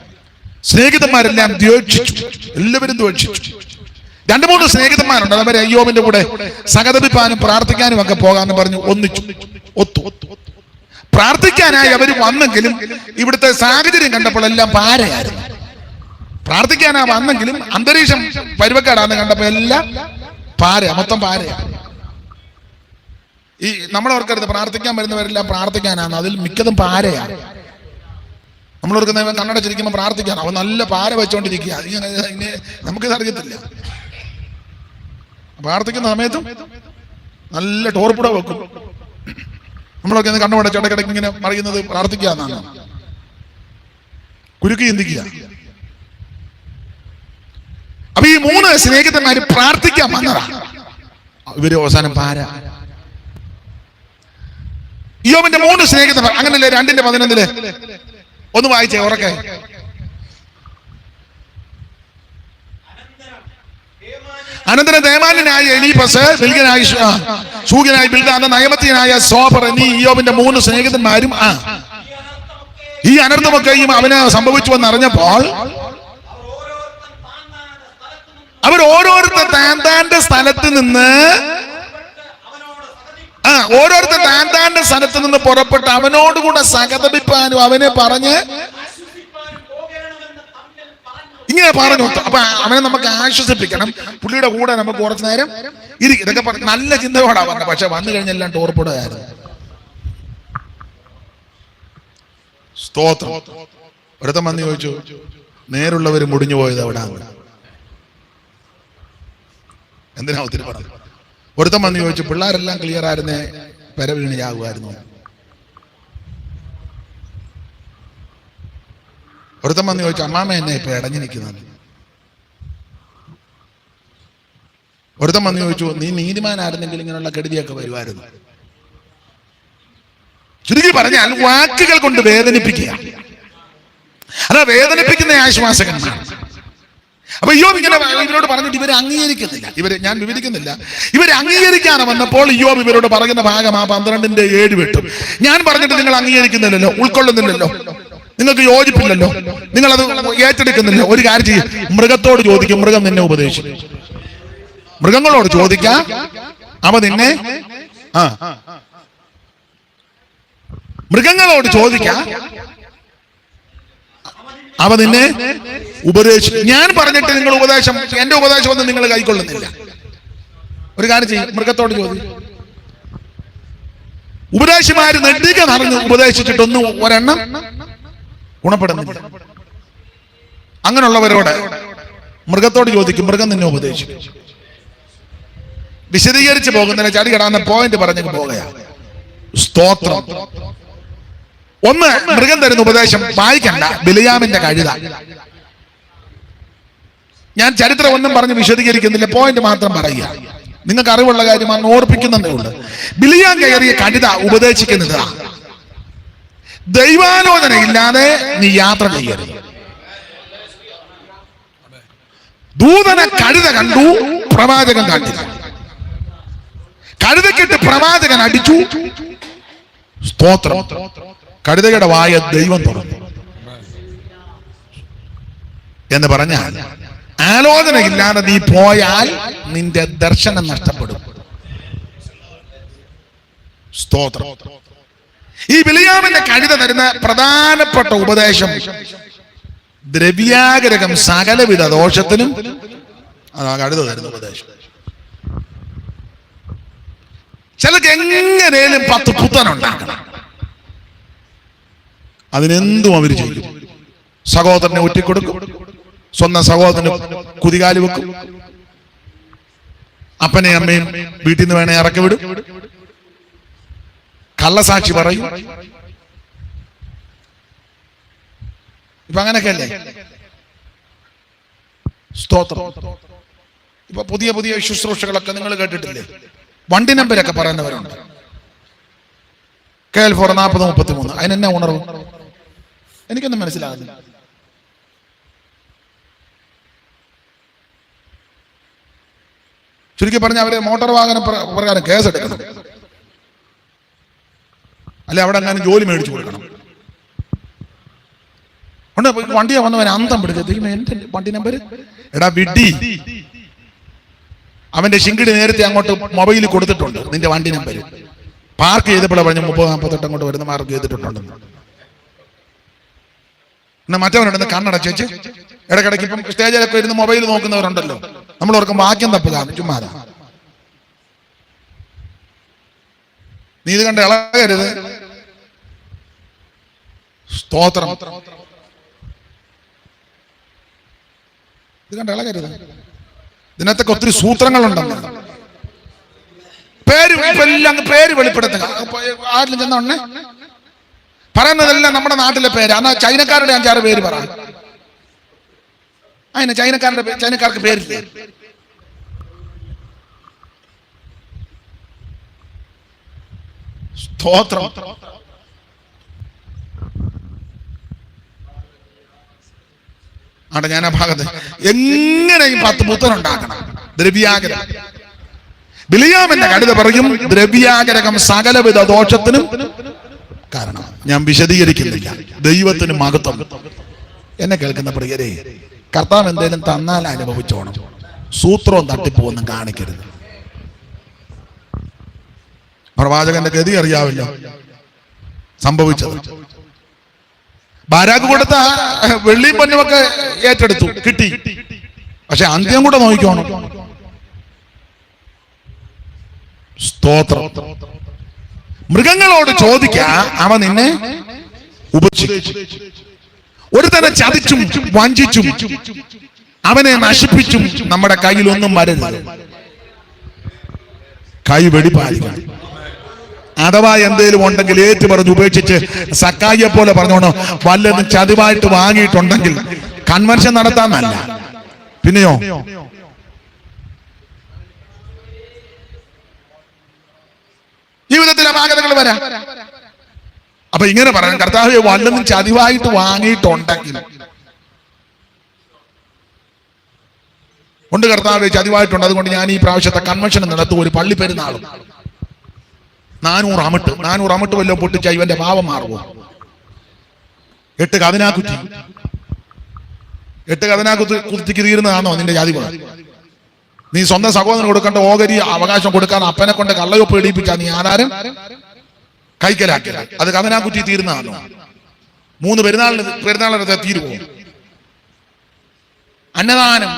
സ്നേഹിതന്മാരെല്ലാം ദ്വേഷിച്ചു, എല്ലാവരും ദ്വേഷിച്ചു. 2-3 സ്നേഹിതന്മാരുണ്ട്. അവരെ അയ്യോബിന്റെ കൂടെ സഹതപിപ്പാനും പ്രാർത്ഥിക്കാനും ഒക്കെ പോകാന്ന് പറഞ്ഞു ഒത്തു. പ്രാർത്ഥിക്കാനായി അവർ വന്നെങ്കിലും ഇവിടുത്തെ സാഹചര്യം കണ്ടപ്പോൾ എല്ലാം പാരയായിരുന്നു. പ്രാർത്ഥിക്കാനാ വന്നെങ്കിലും അന്തരീക്ഷം പരുവക്കാടാന്ന് കണ്ടപ്പോ എല്ലാം മൊത്തം പാരയാണ്. ഈ നമ്മളോർക്കരുത് പ്രാർത്ഥിക്കാൻ വരുന്നവരെല്ലാം പ്രാർത്ഥിക്കാനാണ്, അതിൽ മിക്കതും പാരയാണ്. നമ്മളോർക്കുന്ന കണ്ണടച്ചിരിക്കുമ്പോൾ പ്രാർത്ഥിക്കാനോ, അവൻ നല്ല പാര വെച്ചോണ്ടിരിക്കുക. നമുക്കിത് അറിയത്തില്ല. പ്രാർത്ഥിക്കുന്ന സമയത്തും നല്ല ടോർപ്പിട വെക്കും. നമ്മളൊക്കെ കണ്ണുമടച്ച് ഇടയ്ക്കിടയ്ക്ക് ഇങ്ങനെ മറിയുന്നത് പ്രാർത്ഥിക്കുക എന്നാണ്. കുരുക്കി ചിന്തിക്കുക. അപ്പൊ ഈ 3 സ്നേഹിതന്മാര് പ്രാർത്ഥിക്കാൻ വന്നതാണ്. ഇവര് അവസാനം പാര. ഇയ്യോബിന്റെ 3 സ്നേഹിതന്മാർ അങ്ങനല്ലേ? 2:11 ഒന്ന് വായിച്ചേ ഉറക്കെ. അനന്തരം തേമാന്യനായ എലീഫസ്, ബിൽഗനായ ശൂഗനായ ബിൽദാദ്, നയമത്യനായ സോഫർ എന്നീ ഇയ്യോബിന്റെ 3 സ്നേഹിതന്മാരും ഈ അനർത്ഥമൊക്കെയും അവന് സംഭവിച്ചുവെന്ന് അറിഞ്ഞപ്പോൾ അവർ ഓരോരുത്തർ താന്താന്റെ സ്ഥലത്ത് നിന്ന് പുറപ്പെട്ട് അവനോടുകൂടെ സഹതപിപ്പാനും അവനെ പറഞ്ഞ് ഇങ്ങനെ പറഞ്ഞു. അപ്പൊ അവനെ നമുക്ക് ആശ്വസിപ്പിക്കണം, പുള്ളിയുടെ കൂടെ നമുക്ക് കുറച്ചു നേരം ഇരിക്കും. ഇതൊക്കെ നല്ല ചിന്തയോടാ പറഞ്ഞത്. പക്ഷെ വന്നു കഴിഞ്ഞെല്ലാം ടോർപ്പിടുകയായിരുന്നു. സ്തോത്രം. ഒരുത്തം വന്ന് ചോദിച്ചു, നേരുള്ളവർ മുടിഞ്ഞു പോയത് എവിടാണ്? എന്തിനാ ഒത്തിരി പറഞ്ഞു? ഒരുത്തം വന്ന് ചോദിച്ചു, പിള്ളേരെല്ലാം ക്ലിയർ ആയിരുന്നേ പെര വീണിയാകുമായിരുന്നു. ഒരുത്തം വന്ന് ചോദിച്ചു, അമ്മാമ എന്നെ ഇപ്പൊ ഇടഞ്ഞു നിൽക്കുന്നത്. ഒരുത്തം വന്ന് ചോദിച്ചു, നീ നീതിമാനായിരുന്നെങ്കിൽ ഇങ്ങനെയുള്ള കെടുതിയൊക്കെ വരുമായിരുന്നു. ചുരുക്കി പറഞ്ഞാൽ വാക്കുകൾ കൊണ്ട് വേദനിപ്പിക്കുക, അതാ വേദനിപ്പിക്കുന്ന ആശ്വാസകന്മാർ. അപ്പൊ ഇയ്യോബ് ഇങ്ങനെ ഇവരോട് പറഞ്ഞിട്ട് ഇവരെ അംഗീകരിക്കുന്നില്ല. ഞാൻ വിവരിക്കുന്നില്ല. ഇവരെ അംഗീകരിക്കാതെ വന്നപ്പോൾ ഇയ്യോബ് ഇവരോട് പറയുന്ന ഭാഗം ആ 12:7 വിട്ടു. ഞാൻ പറഞ്ഞിട്ട് നിങ്ങൾ അംഗീകരിക്കുന്നില്ലല്ലോ, ഉൾക്കൊള്ളുന്നില്ലല്ലോ, നിങ്ങൾക്ക് യോജിപ്പില്ലല്ലോ, നിങ്ങളത് ഏറ്റെടുക്കുന്നില്ല. ഒരു കാര്യം ചെയ്യും, മൃഗത്തോട് ചോദിക്കും, മൃഗം നിന്നെ ഉപദേശിക്കും. മൃഗങ്ങളോട് ചോദിക്കാം, അവ നിന്നെ മൃഗങ്ങളോട് ചോദിക്കാം, അവ നിന്നെ ഉപദേശിക്കും. ഞാൻ പറഞ്ഞിട്ട് നിങ്ങൾ എന്റെ ഉപദേശം ഒന്നും നിങ്ങൾ കൈക്കൊള്ളുന്നില്ല. ഒരു കാര്യം ചെയ്യും, മൃഗത്തോട് ചോദിക്കും. ഉപദേശിമാര് നെട്ടിക നടന്ന് ഉപദേശിച്ചിട്ടൊന്നും ഒരെണ്ണം ഗുണപ്പെടുന്നില്ല. അങ്ങനെയുള്ളവരോട് മൃഗത്തോട് ചോദിക്കും, മൃഗം നിന്നെ ഉപദേശിക്കും. വിശദീകരിച്ച് പോകുന്നില്ല, ചടി കിടാന്ന പോയിന്റ് പറഞ്ഞു പോകുകയാണ്. സ്തോത്രം. ഒന്ന്, മൃഗം തരുന്ന ഉപദേശം വായിക്കണ്ട, ബിലിയാമിന്റെ കഴുത. ഞാൻ ചരിത്രം ഒന്നും പറഞ്ഞ് വിശദീകരിക്കുന്നില്ല, പോയിന്റ് മാത്രം പറയുക. നിങ്ങൾക്ക് അറിവുള്ള കാര്യമാണ്, ഓർപ്പിക്കുന്നതേ ഉള്ളൂ. ബിലിയാം കയറിയ കഴുത ഉപദേശിക്കുന്നത്, ദൈവാലോചന ഇല്ലാതെ നീ യാത്ര ചെയ്യരുത്. ദൂതനെ കഴുത കണ്ടു, പ്രവാചകൻ കാട്ടില്ല. കഴുതക്കിട്ട് പ്രവാചകൻ അടിച്ചു. സ്തോത്രം. കഴുതയുടെ വായ ദൈവം തുറന്നു എന്ന് പറഞ്ഞാൽ, ആലോചനയില്ലാതെ നീ പോയാൽ നിന്റെ ദർശനം നഷ്ടപ്പെടും. സ്തോത്രം. ഈ ബിലിയാമിന്റെ കഴുത തരുന്ന പ്രധാനപ്പെട്ട ഉപദേശം, ദ്രവ്യാഗ്രഹം സകലവിധ ദോഷത്തിനും അതാ കഴുത തരുന്ന ഉപദേശം. ചിലക്ക് എങ്ങനെയും 10 പുത്തനുണ്ടാക്കണം, അതിനെന്തും അവർ ചെയ്യും. സഹോദരനെ ഒറ്റിക്കൊടുക്കും, സ്വന്തം സഹോദരന് കുതികാലി വെക്കും. അപ്പനെയും അമ്മയും വീട്ടിൽ നിന്ന് വേണേ ഇറക്കി വിടും, കള്ളസാക്ഷി പറയും. ഇപ്പൊ അങ്ങനെയൊക്കെ അല്ലേ? സ്തോത്രം. ഇപ്പൊ പുതിയ പുതിയ ശുശ്രൂഷകളൊക്കെ നിങ്ങൾ കേട്ടിട്ടില്ലേ? വണ്ടി നമ്പരൊക്കെ പറയുന്നവരുണ്ട്. KL 4033. അതിനെന്നെ ഉണർവ് എനിക്കൊന്നും മനസ്സിലാകുന്നില്ല. ചുരുക്കി പറഞ്ഞ അവര് മോട്ടോർ വാഹന പ്രകാരം കേസെടുക്കണം, അല്ലെ അവിടെ അങ്ങനെ ജോലി മേടിച്ചു കൊടുക്കണം. വണ്ടിയെ വന്നവൻ അന്തം പിടിക്കും. എന്റെ വണ്ടി നമ്പർ എടാ വിഡി, അവന്റെ ശിങ്കിടി നേരത്തെ അങ്ങോട്ട് മൊബൈലിൽ കൊടുത്തിട്ടുണ്ട് നിന്റെ വണ്ടി നമ്പർ. പാർക്ക് ചെയ്തപ്പോഴാണ് പറഞ്ഞു 30-48 അങ്ങോട്ട് വരുന്ന മാർക്ക് ചെയ്തിട്ടുണ്ടെന്ന്. എന്നാ മറ്റവരുണ്ടെന്ന് കണ്ണടച്ചേച്ച് ഇടയ്ക്കിടയ്ക്ക് ഇപ്പം സ്റ്റേജിലൊക്കെ ഇരുന്ന് മൊബൈൽ നോക്കുന്നവരുണ്ടല്ലോ, നമ്മൾ ഓർക്കും വാക്യം തപ്പുക, ചുമ്മാതാ. നീ ഇത് കണ്ട് ഇളകരുത്. സ്തോത്രം. ഇത് കണ്ട് ഇളകരുത്. ഇതിനകത്തൊക്കെ ഒത്തിരി സൂത്രങ്ങളുണ്ടെന്ന്. പേര് വെളിപ്പെടുത്തുക. ആരിലും ചെന്നോണ്ണേ പറയുന്നതെല്ലാം നമ്മുടെ നാട്ടിലെ പേര്. എന്നാ ചൈനക്കാരുടെ 5-6 പേര് പറ. അതിന് ചൈനക്കാർക്ക് പേരില്ലേ? സ്തോത്രം. ഞാൻ ആ ഭാഗത്ത് എങ്ങനെയും 10 പുത്തനുണ്ടാക്കണം. ദ്രവ്യാഗ്രഹം. ബിലിയാമിന്റെ കടുത പറയും ദ്രവ്യാഗ്രഹം സകലവിധ ദോഷത്തിനും കാരണം. ഞാൻ വിശദീകരിക്കുന്നില്ല. ദൈവത്തിന് മഹത്വം. എന്നെ കേൾക്കുന്ന പ്രിയരെ, കർത്താവ് എന്തേലും തന്നാൽ അനുഭവിച്ചോണം. സൂത്രവും തട്ടിപ്പോന്നും കാണിക്കരുത്. പ്രവാചകന്റെ ഗതി അറിയാവില്ല സംഭവിച്ചത്. ബാരാക്ക് കൊടുത്ത വെള്ളിയും പൊന്നുമൊക്കെ ഏറ്റെടുത്തു, കിട്ടി. പക്ഷെ അന്ത്യം കൂടെ നോക്കിക്കോണം. സ്തോത്രം. മൃഗങ്ങളോട് ചോദിക്കാൻ അവ നിന്നെ ഉപേക്ഷിച്ചു. ഒരു തന്നെ ചതിച്ചും വഞ്ചിച്ചും അവനെ നശിപ്പിച്ചും നമ്മുടെ കയ്യിൽ ഒന്നും വരരുത്. കൈ വെടിപ്പാലിക്കണം. അഥവാ എന്തേലും ഉണ്ടെങ്കിൽ ഏറ്റു പറഞ്ഞ് ഉപേക്ഷിച്ച് സക്കായിയെ പോലെ പറഞ്ഞോണം. വല്ലതും ചതിവായിട്ട് വാങ്ങിയിട്ടുണ്ടെങ്കിൽ കൺവെൻഷൻ നടത്താന്നല്ല, പിന്നെയോ ജീവിതത്തിലെ അപാകതകൾ വരാം. അപ്പൊ ഇങ്ങനെ പറയാം, കർത്താവേ വല്ലതും ചതിവായിട്ട് വാങ്ങിയിട്ടുണ്ടെങ്കിൽ ഉണ്ട് കർത്താവേ ചതിവായിട്ടുണ്ട്, അതുകൊണ്ട് ഞാൻ ഈ പ്രാവശ്യത്തെ കൺവെൻഷൻ നടത്തും. ഒരു പള്ളി പെരുന്നാളും 400 അമിട്ട് വല്ലതും പൊട്ടിച്ച ഇവന്റെ പാവം മാറുമോ? 8 കതിനാക്കുത്തിക്ക് തീരുന്നതാണോ നിന്റെ ജാതിപ? നീ സ്വന്തം സഹോദരന് കൊടുക്കേണ്ട ഓഹരി അവകാശം കൊടുക്കാൻ അപ്പനെ കൊണ്ട് കള്ളയൊപ്പ് ഇടിപ്പിച്ചാ നീ ആധാരം കൈക്കലാക്കി. അത് കതിനാക്കുറ്റി തീരുന്നതാണോ? 3 പെരുന്നാളിനകത്ത് തീരുമോ? അന്നദാനം.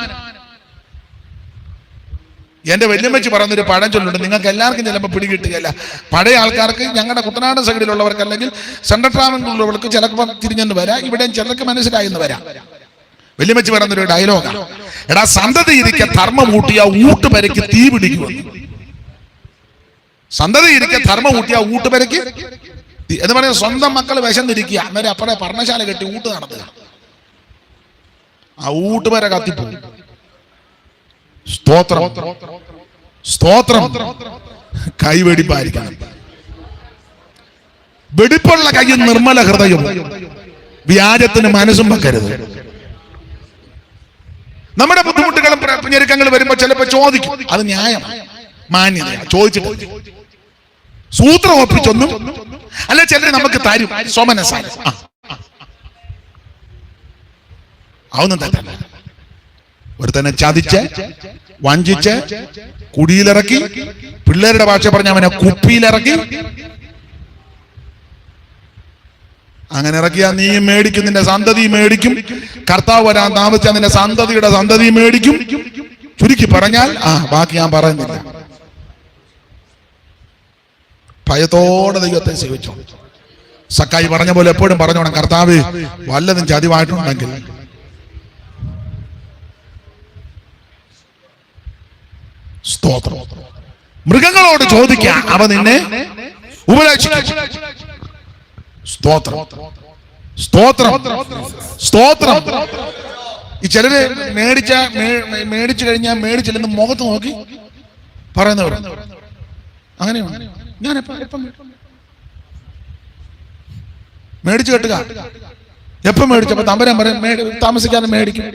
എന്റെ വല്യമ്മച്ചി പറഞ്ഞൊരു പഴഞ്ചൊല്ലുണ്ട്, നിങ്ങൾക്ക് എല്ലാവർക്കും ചിലപ്പോൾ പിടികിട്ടുകയല്ല. പഴയ ആൾക്കാർക്ക്, ഞങ്ങളുടെ കുട്ടനാട് സൈഡിലുള്ളവർക്ക് അല്ലെങ്കിൽ സെൻട്രൽ ട്രാവൻകൂറിലുള്ളവർക്ക് ചിലപ്പോൾ തിരിഞ്ഞെന്ന് വരാം, ഇവിടെയും ചിലർക്ക് മനസ്സിലായെന്ന് വരാം. വല്യമ്മച്ചി പറഞ്ഞൊരു ഡയലോഗാണ്, എടാ സന്തതി ഇരിക്കെ ധർമ്മം ഊട്ടിയ ഊട്ടുപരയ്ക്ക് തീ പിടിക്കുമെന്ന്. സന്തതി ഇരിക്കെ ധർമ്മം ഊട്ടിയ ഊട്ടുപരയ്ക്ക് എന്ന് പറയുന്നത് സ്വന്തം മക്കൾ വിശന്നിരിക്കുക, അന്നേരം അപ്പടെ പർണശാല കെട്ടി ഊട്ട് നടത്തുക, ആ ഊട്ടുപര കത്തിപ്പോകും. സ്തോത്രം. സ്തോത്രം. കൈ വെടിപ്പായിരിക്കണം. വെടിപ്പുള്ള കൈയും നിർമ്മല ഹൃദയവും, വ്യാജത്തിന് മനസ്സും വെക്കരുത്. നമ്മുടെ ബുദ്ധിമുട്ടുകളും ഞെരുക്കങ്ങളും വരുമ്പോ ചിലപ്പോ ചോദിക്കും, അത് ന്യായം, മാന്യത ചോദിച്ചിട്ട് സൂത്രം ഒപ്പിച്ചൊന്നും അല്ല. ചിലർ നമുക്ക് തരും സ്വമനസായി, അതൊന്നും തന്നെ. ഒരു തന്നെ ചതിച്ച് വഞ്ചിച്ച് കുടിയിലിറക്കി, പിള്ളേരുടെ ഭാഷ പറഞ്ഞ അവനെ കുപ്പിയിലിറക്കി. അങ്ങനെ ഇറക്കിയാ നീയും മേടിക്കും, നിന്റെ സന്തതി മേടിക്കും. കർത്താവ് വരാൻ താമസിച്ചാൽ നിന്റെ സന്തതിയുടെ സന്തതി മേടിക്കും. ചുരുക്കി പറഞ്ഞാൽ ബാക്കി ഞാൻ പറയുന്നില്ല. ഭയത്തോടെ ദൈവത്തെ സേവിച്ചോ. സക്കായി പറഞ്ഞ പോലെ എപ്പോഴും പറഞ്ഞോണം, കർത്താവ് വല്ലതും ചതിവായിട്ടുണ്ടെങ്കിൽ സ്തോത്രം. മൃഗങ്ങളോട് ചോദിക്കാം, അവ നിന്നെ ഉപദേശിക്കും. സ്തോത്രം, സ്തോത്രം, സ്തോത്രം. ഈ ചിലര് മേടിച്ചു കഴിഞ്ഞാൽ മേടിച്ചില്ലെന്ന് മുഖത്ത് നോക്കി പറയുന്നവർ അങ്ങനെയാണ്. ഞാൻ എപ്പം മേടിച്ചു കെട്ടുക, എപ്പം മേടിച്ചപ്പോ തമ്പരാൻ പറയും താമസിക്കാതെ മേടിക്കും.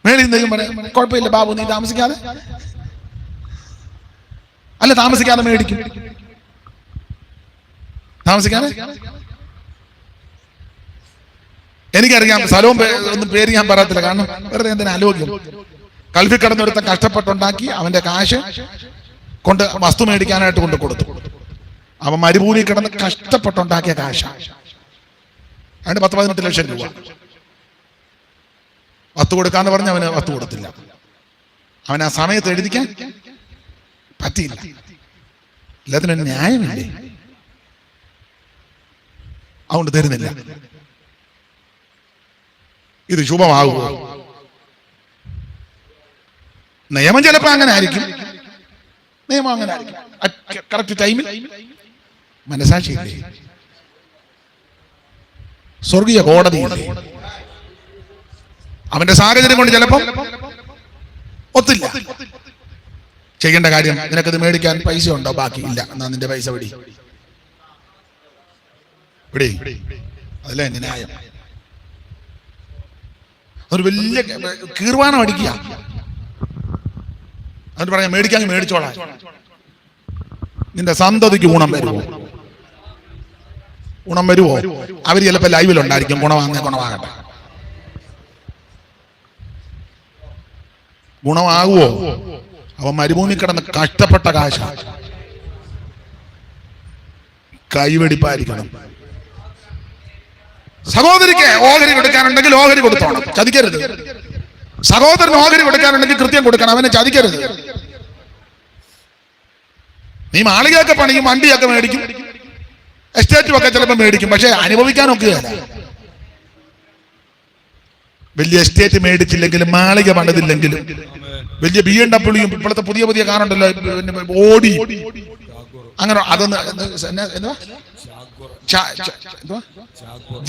മേടിക്കും പറയാം, കുഴപ്പമില്ല ബാബു നീ താമസിക്കാതെ, അല്ല താമസിക്കാതെ മേടിക്കും. താമസിക്കാതെ എനിക്കറിയാം, സ്ഥലവും ഒന്നും പേര് ഞാൻ പറയത്തില്ല, കാരണം വെറുതെ എന്തിനാ ആലോചിക്കും. കൽഫി കിടന്നൊരുത്ത കഷ്ടപ്പെട്ടുണ്ടാക്കി അവന്റെ കാശ് കൊണ്ട് വസ്തു മേടിക്കാനായിട്ട് കൊണ്ട് കൊടുത്തു. അവൻ മരുഭൂമി കിടന്ന് കഷ്ടപ്പെട്ടുണ്ടാക്കിയ കാശ, അതിന് 10-18 ലക്ഷം രൂപ. വസ്തു കൊടുക്കാന്ന് പറഞ്ഞ് അവന് വസ്തു കൊടുത്തില്ല. അവൻ ആ സമയത്ത് എഴുതിക്കാൻ പറ്റിയില്ല. എല്ലാത്തിനും ന്യായമില്ലേ? അതുകൊണ്ട് തരുന്നില്ല. ഇത് ശുഭമാകുമോ? നിയമം ചിലപ്പോ അങ്ങനെ ആയിരിക്കും, നിയമം അങ്ങനെ ആയിരിക്കും. കറക്റ്റ് ടൈമിൽ മനസാക്ഷിയില്ലേ? സ്വർഗീയ കോടതിയില്ലേ? അവന്റെ സാഹചര്യം കൊണ്ട് ചിലപ്പോ ഒത്തില്ല. ചെയ്യേണ്ട കാര്യം, നിനക്കത് മേടിക്കാൻ പൈസ ഉണ്ടോ? ബാക്കി ഇല്ല, എന്നാ നിന്റെ പൈസ പിടി. അതല്ലേ എന്റെ ന്യായം. ഒരു വലിയ കീർവാണം അടിക്കുക, എന്നിട്ട് പറയാം മേടിക്കാൻ മേടിച്ചോളാം. നിന്റെ സന്തതിക്ക് ഗുണം വരുമോ? ഗുണം വരുമോ? അവര് ചിലപ്പോ ലൈവിലുണ്ടായിരിക്കും, ഗുണമാകട്ടെ. ഗുണമാകുവോ? അവൻ മരുഭൂമി കിടന്ന് കഷ്ടപ്പെട്ട കാശ, കൈവെടിപ്പായിരിക്കണം. സഹോദരിക്ക് ഓഹരി കൊടുക്കാനുണ്ടെങ്കിൽ ഓഹരി കൊടുത്തോണം, ചതിക്കരുത്. സഹോദരന് ഓഹരി കൊടുക്കാനുണ്ടെങ്കിൽ കൃത്യം കൊടുക്കണം, അവനെ ചതിക്കരുത്. നീ മാളികയൊക്കെ പണിയും, വണ്ടിയൊക്കെ മേടിക്കും, എസ്റ്റേറ്റും ഒക്കെ ചിലപ്പോൾ മേടിക്കും, പക്ഷെ അനുഭവിക്കാനൊക്കെയല്ല. വലിയ എസ്റ്റേറ്റ് മേടിച്ചില്ലെങ്കിലും മാളിക പണിതില്ലെങ്കിലും വലിയ BMW ഇപ്പോഴത്തെ പുതിയ കാറുണ്ടല്ലോ, ഓടി അങ്ങനെ അതൊന്ന്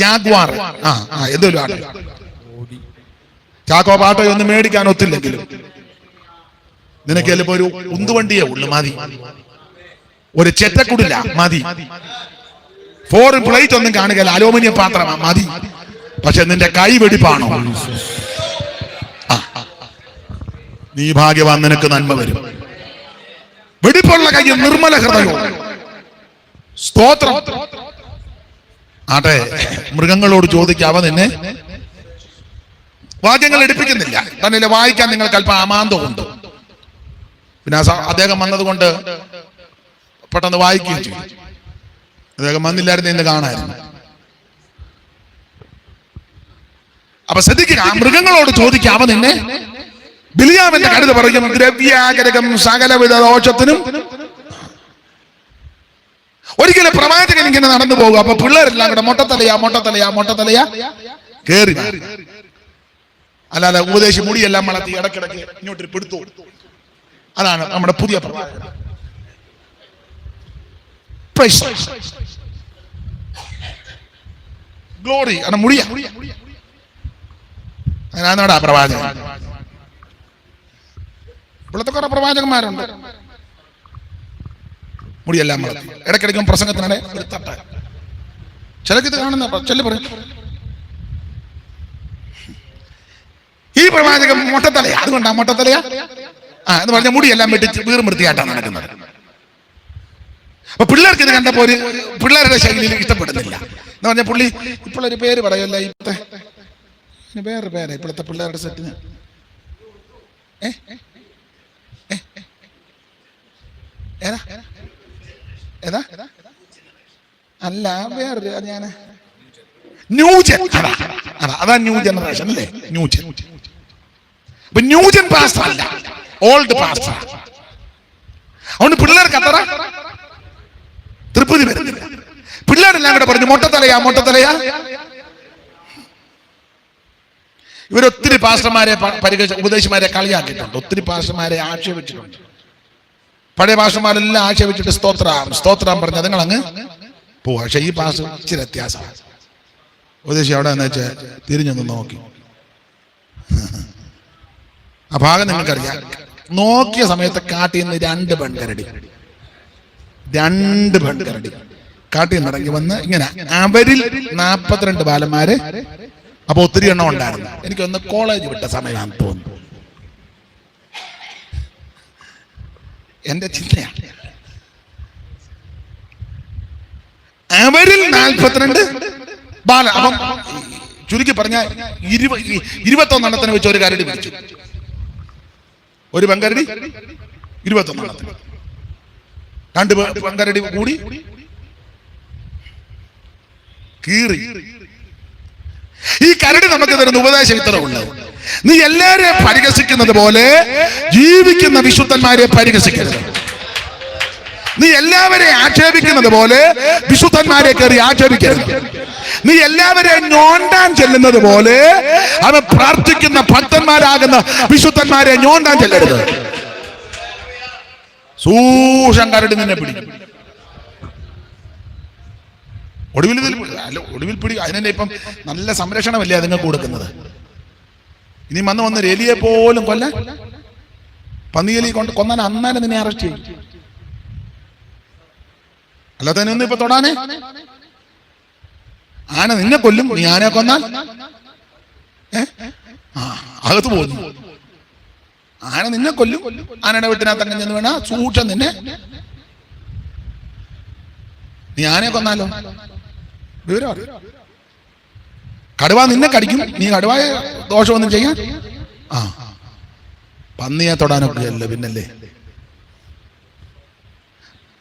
ജാഗ്വാർ എന്തെങ്കിലും ആണ്. ചാക്കോ പാട്ടയോ ഒന്നും മേടിക്കാൻ ഒത്തില്ലെങ്കിലും നിനക്ക് ചിലപ്പോ ഒരു ഉന്തുവണ്ടിയേ ഉള്ളു മതി, ഒരു ചെറ്റക്കുടില്ല മതി, ഫോറിൻ പ്ലേറ്റ് ഒന്നും കാണുകയില്ല, അലൂമിനിയം പാത്രമാ മതി. പക്ഷെ നിന്റെ കൈ വെടിപ്പാണോ? നീ ഭാഗ്യവാൻ, നിനക്ക് നന്മ വരും. വെടിപ്പുള്ള കൈ, നിർമ്മല ഹൃദയവും. സ്തോത്രം. ആട്ടെ, മൃഗങ്ങളോട് ചോദിക്കുക, അവ നിന്നെ വാക്യങ്ങൾ എടുപ്പിക്കുന്നില്ല. തന്നെ വായിക്കാൻ നിങ്ങൾക്ക് അല്പം അമാന്തമുണ്ട്. പിന്നെ അദ്ദേഹം വന്നതുകൊണ്ട് പെട്ടെന്ന് വായിക്കുകയും ചെയ്യും. അദ്ദേഹം വന്നില്ലായിരുന്നു എന്ന് കാണായിരുന്നു. അപ്പൊ ശ്രദ്ധിക്കുക, മൃഗങ്ങളോട് ചോദിക്കുക, അവ നിന്നെ. ബിലിയാമിന്റെ കരുത് പറയും, ദ്രവ്യാഗ്രഹം സകലവിധ ദോഷത്തിനും. ഒരിക്കലും പ്രവാചകൻ ഇങ്ങനെ നടന്നു പോകുക. അപ്പൊ പിള്ളേരെല്ലാം കൂടെ മൊട്ടത്തലയാ കേറി. അല്ലാതെ ഉപദേശി മുടിയെല്ലാം വളർത്തി ഇടക്കിടക്ക് ഇങ്ങോട്ട് പിടുത്തു. അതാണ് നമ്മുടെ പുതിയ പ്രവാചകൻ. ഗ്ലോറി ആണ് മുടിയ. അതിനാടാ പ്രവാചകൻ. ഇപ്പോഴത്തെ കുറെ പ്രവാചകന്മാരുണ്ട്, മുടിയെല്ലാം വളർത്തി ഇടക്കിടയ്ക്കും പ്രസംഗത്തിനിടെ ഒരു തട്ട. ചിലക്കിത് കാണുന്ന ചെല്ലു പറയും, ഈ പ്രവാചകൻ മൊട്ടത്തലയാ, അതുകൊണ്ടാ മൊട്ടത്തലയാ എന്ന് പറഞ്ഞ മുടിയെല്ലാം വെട്ടിച്ച് വീറും വൃത്തിയായിട്ടാണ് നടക്കുന്നത്. അപ്പൊ പിള്ളേർക്ക് ഇത് കണ്ടപ്പോ ഒരു പിള്ളേരുടെ ശൈലിയിൽ ഇഷ്ടപ്പെടുന്നില്ല എന്ന് പറഞ്ഞ പുള്ളി ഇപ്പോഴൊരു പേര് പറയല്ല, ഇപ്പോഴത്തെ വേറൊരു പേരാ ഇപ്പോഴത്തെ പിള്ളേരുടെ സെറ്റിന്. ഏതാ അല്ല വേറൊരു ഞാൻ ന്യൂജൻ, അതാ ന്യൂ ജനറേഷൻ അല്ലേ, ന്യൂജൻ. അപ്പൊ ന്യൂജൻ പാസ്റ്റർ അല്ല, ഓൾഡ് പാസ്റ്റർ. അതുകൊണ്ട് പിള്ളേർക്ക് അത്ര തൃപ്തി വരുന്നില്ല. പിള്ളേരെല്ലാം കൂടെ പറഞ്ഞു മൊട്ടത്തലയാ. ഇവരൊത്തിരി പാസ്റ്റർമാരെ ഉപദേശിമാരെ കളിയാക്കിയിട്ടുണ്ട്, ഒത്തിരി പാസ്റ്റർമാരെ ആക്ഷേപിച്ചിട്ടുണ്ട്. പഴയ പാസ്റ്റർമാരെല്ലാം ആക്ഷേപിച്ചിട്ട് സ്തോത്രം പറഞ്ഞ നിങ്ങൾ അങ്ങ് പോവാ. പക്ഷെ ഈ പാസ്റ്റർ ഇച്ചിരി വ്യത്യാസമാണ്. ഉപദേശി അവിടെ എന്ന് വെച്ചാൽ തിരിഞ്ഞൊന്ന് നോക്കി, ആ ഭാഗം നിങ്ങൾക്കറിയാം. നോക്കിയ സമയത്ത് കാട്ടിൽ നിന്ന് രണ്ട് പെൺകരടി കാട്ടിൽ നിന്ന് ഇറങ്ങി വന്ന് ഇങ്ങനെ അവരിൽ 42 ബാലന്മാര്. അപ്പൊ ഒത്തിരി എണ്ണം ഉണ്ടായിരുന്നു. എനിക്കൊന്ന് കോളേജ് വിട്ട സമയമാണെന്ന് തോന്നുന്നു. എന്റെ ചിന്തയാണ്, അവരിൽ 42 ബാല. അപ്പം ചുരുക്കി പറഞ്ഞ 21 എണ്ണത്തിന് വെച്ച് ഒരു കരടി പിടിച്ചു. ഒരു പെൺകരടി 21 എണ്ണത്തിന്, 2 പെൺകരടി കൂടി കീറി. ഈ കരടി നമുക്ക് തരുന്ന ഉപദേശം ഇത്ര ഉള്ളത്: നീ എല്ലാരെയും പരിഹസിക്കുന്നത് പോലെ ജീവിക്കുന്ന വിശുദ്ധന്മാരെ പരിഹസിക്കരുത്. നീ എല്ലാവരെയും ആക്ഷേപിക്കുന്നത് പോലെ വിശുദ്ധന്മാരെ കയറി ആക്ഷേപിക്കരുത്. നീ എല്ലാവരെയും ഞോണ്ടാൻ ചെല്ലുന്നത് പോലെ അവൻ പ്രാർത്ഥിക്കുന്ന ഭക്തന്മാരാകുന്ന വിശുദ്ധന്മാരെ ഞോണ്ടാൻ ചെല്ലരുത്. സൂക്ഷം കരടി നിന്നെ പിടിക്കും. ഒടുവിൽ പിടി. അതിനെ ഇപ്പം നല്ല സംരക്ഷണമല്ലേ അതുങ്ങൾക്ക് കൊടുക്കുന്നത്. ഇനി വന്ന് ഒരു എലിയെ പോലും കൊല്ലാൻ, പന്നിയെലി കൊണ്ട് കൊന്നാൻ അന്നാലും നിന്നെ അറസ്റ്റ് ചെയ്യും. അല്ലാതെ തന്നെ ഒന്നും ഇപ്പൊ തൊടാനേ. ആന നിന്നെ കൊല്ലും, നീ ആനയെ കൊന്നാൽ അകത്ത് പോകുന്നു. ആന നിന്നെ കൊല്ലും, ആനയുടെ വീട്ടിനകത്ത് അങ്ങനെ ചെന്ന് വേണ സൂക്ഷം നിന്നെ. നീ ആനയെ കൊന്നാലോ വിവരം അറിയാം. കടുവ നിന്നെ കടിക്കും, നീ കടുവായ ദോഷമൊന്നും ചെയ്യാൻ. പന്നിയെ തൊടാനൊക്കെ അല്ല പിന്നല്ലേ.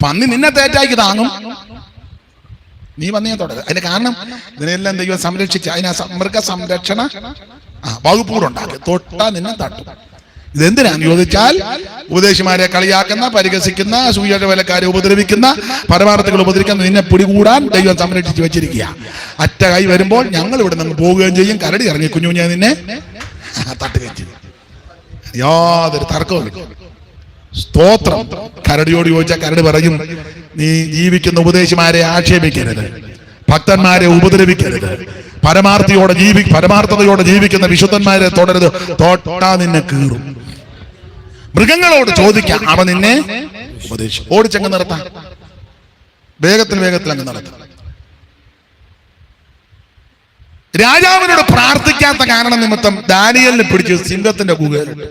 പന്നി നിന്നെ തേറ്റായിക്ക് താങ്ങും, നീ പന്നിയെ തൊടരുത്. അതിന് കാരണം ഇതിനെല്ലാം ദൈവം സംരക്ഷിച്ച് അതിന് മൃഗ സംരക്ഷണ വകുപ്പൂടുണ്ടാക്കി. തൊട്ടാ നിന്നെ തട്ടും. ഇതെന്തിനാന്ന് ചോദിച്ചാൽ ഉപദേശിമാരെ കളിയാക്കുന്ന, പരിഹസിക്കുന്ന, സുവിശേഷ വേലക്കാരെ ഉപദ്രവിക്കുന്ന, പരമാർത്ഥികൾ ഉപദ്രവിക്കുന്ന നിന്നെ പിടികൂടാൻ ദൈവം സംരക്ഷിച്ച് വെച്ചിരിക്കുക. അറ്റ കൈ വരുമ്പോൾ ഞങ്ങൾ ഇവിടെ നിന്ന് പോവുകയും ചെയ്യും. കരടി ഇറങ്ങി കുഞ്ഞുഞ്ഞ നിന്നെ തട്ടുകയും ചെയ്യും. യാതൊരു തർക്കവും. സ്തോത്രം. കരടിയോട് ചോദിച്ചാൽ കരടി പറയും, നീ ജീവിക്കുന്ന ഉപദേശിമാരെ ആക്ഷേപിക്കരുത്, ഭക്തന്മാരെ ഉപദ്രവിക്കരുത്, പരമാർത്ഥതയോടെ ജീവിക്കുന്ന വിശുദ്ധന്മാരെ തൊടരുത്. തൊട്ടാ നിന്നെ കീറും. മൃഗങ്ങളോട് ചോദിക്കാം, അവ നിന്നെ ഉപദേശിക്കും. ഓടിച്ചങ്ങ് നിർത്താം, വേഗത്തിൽ അങ്ങ് നടത്താം. രാജാവിനോട് പ്രാർത്ഥിക്കാത്ത കാരണം നിമിത്തം ദാനിയേലിനെ പിടിച്ച് സിംഹത്തിന്റെ ഗുഹയിലിട്ട്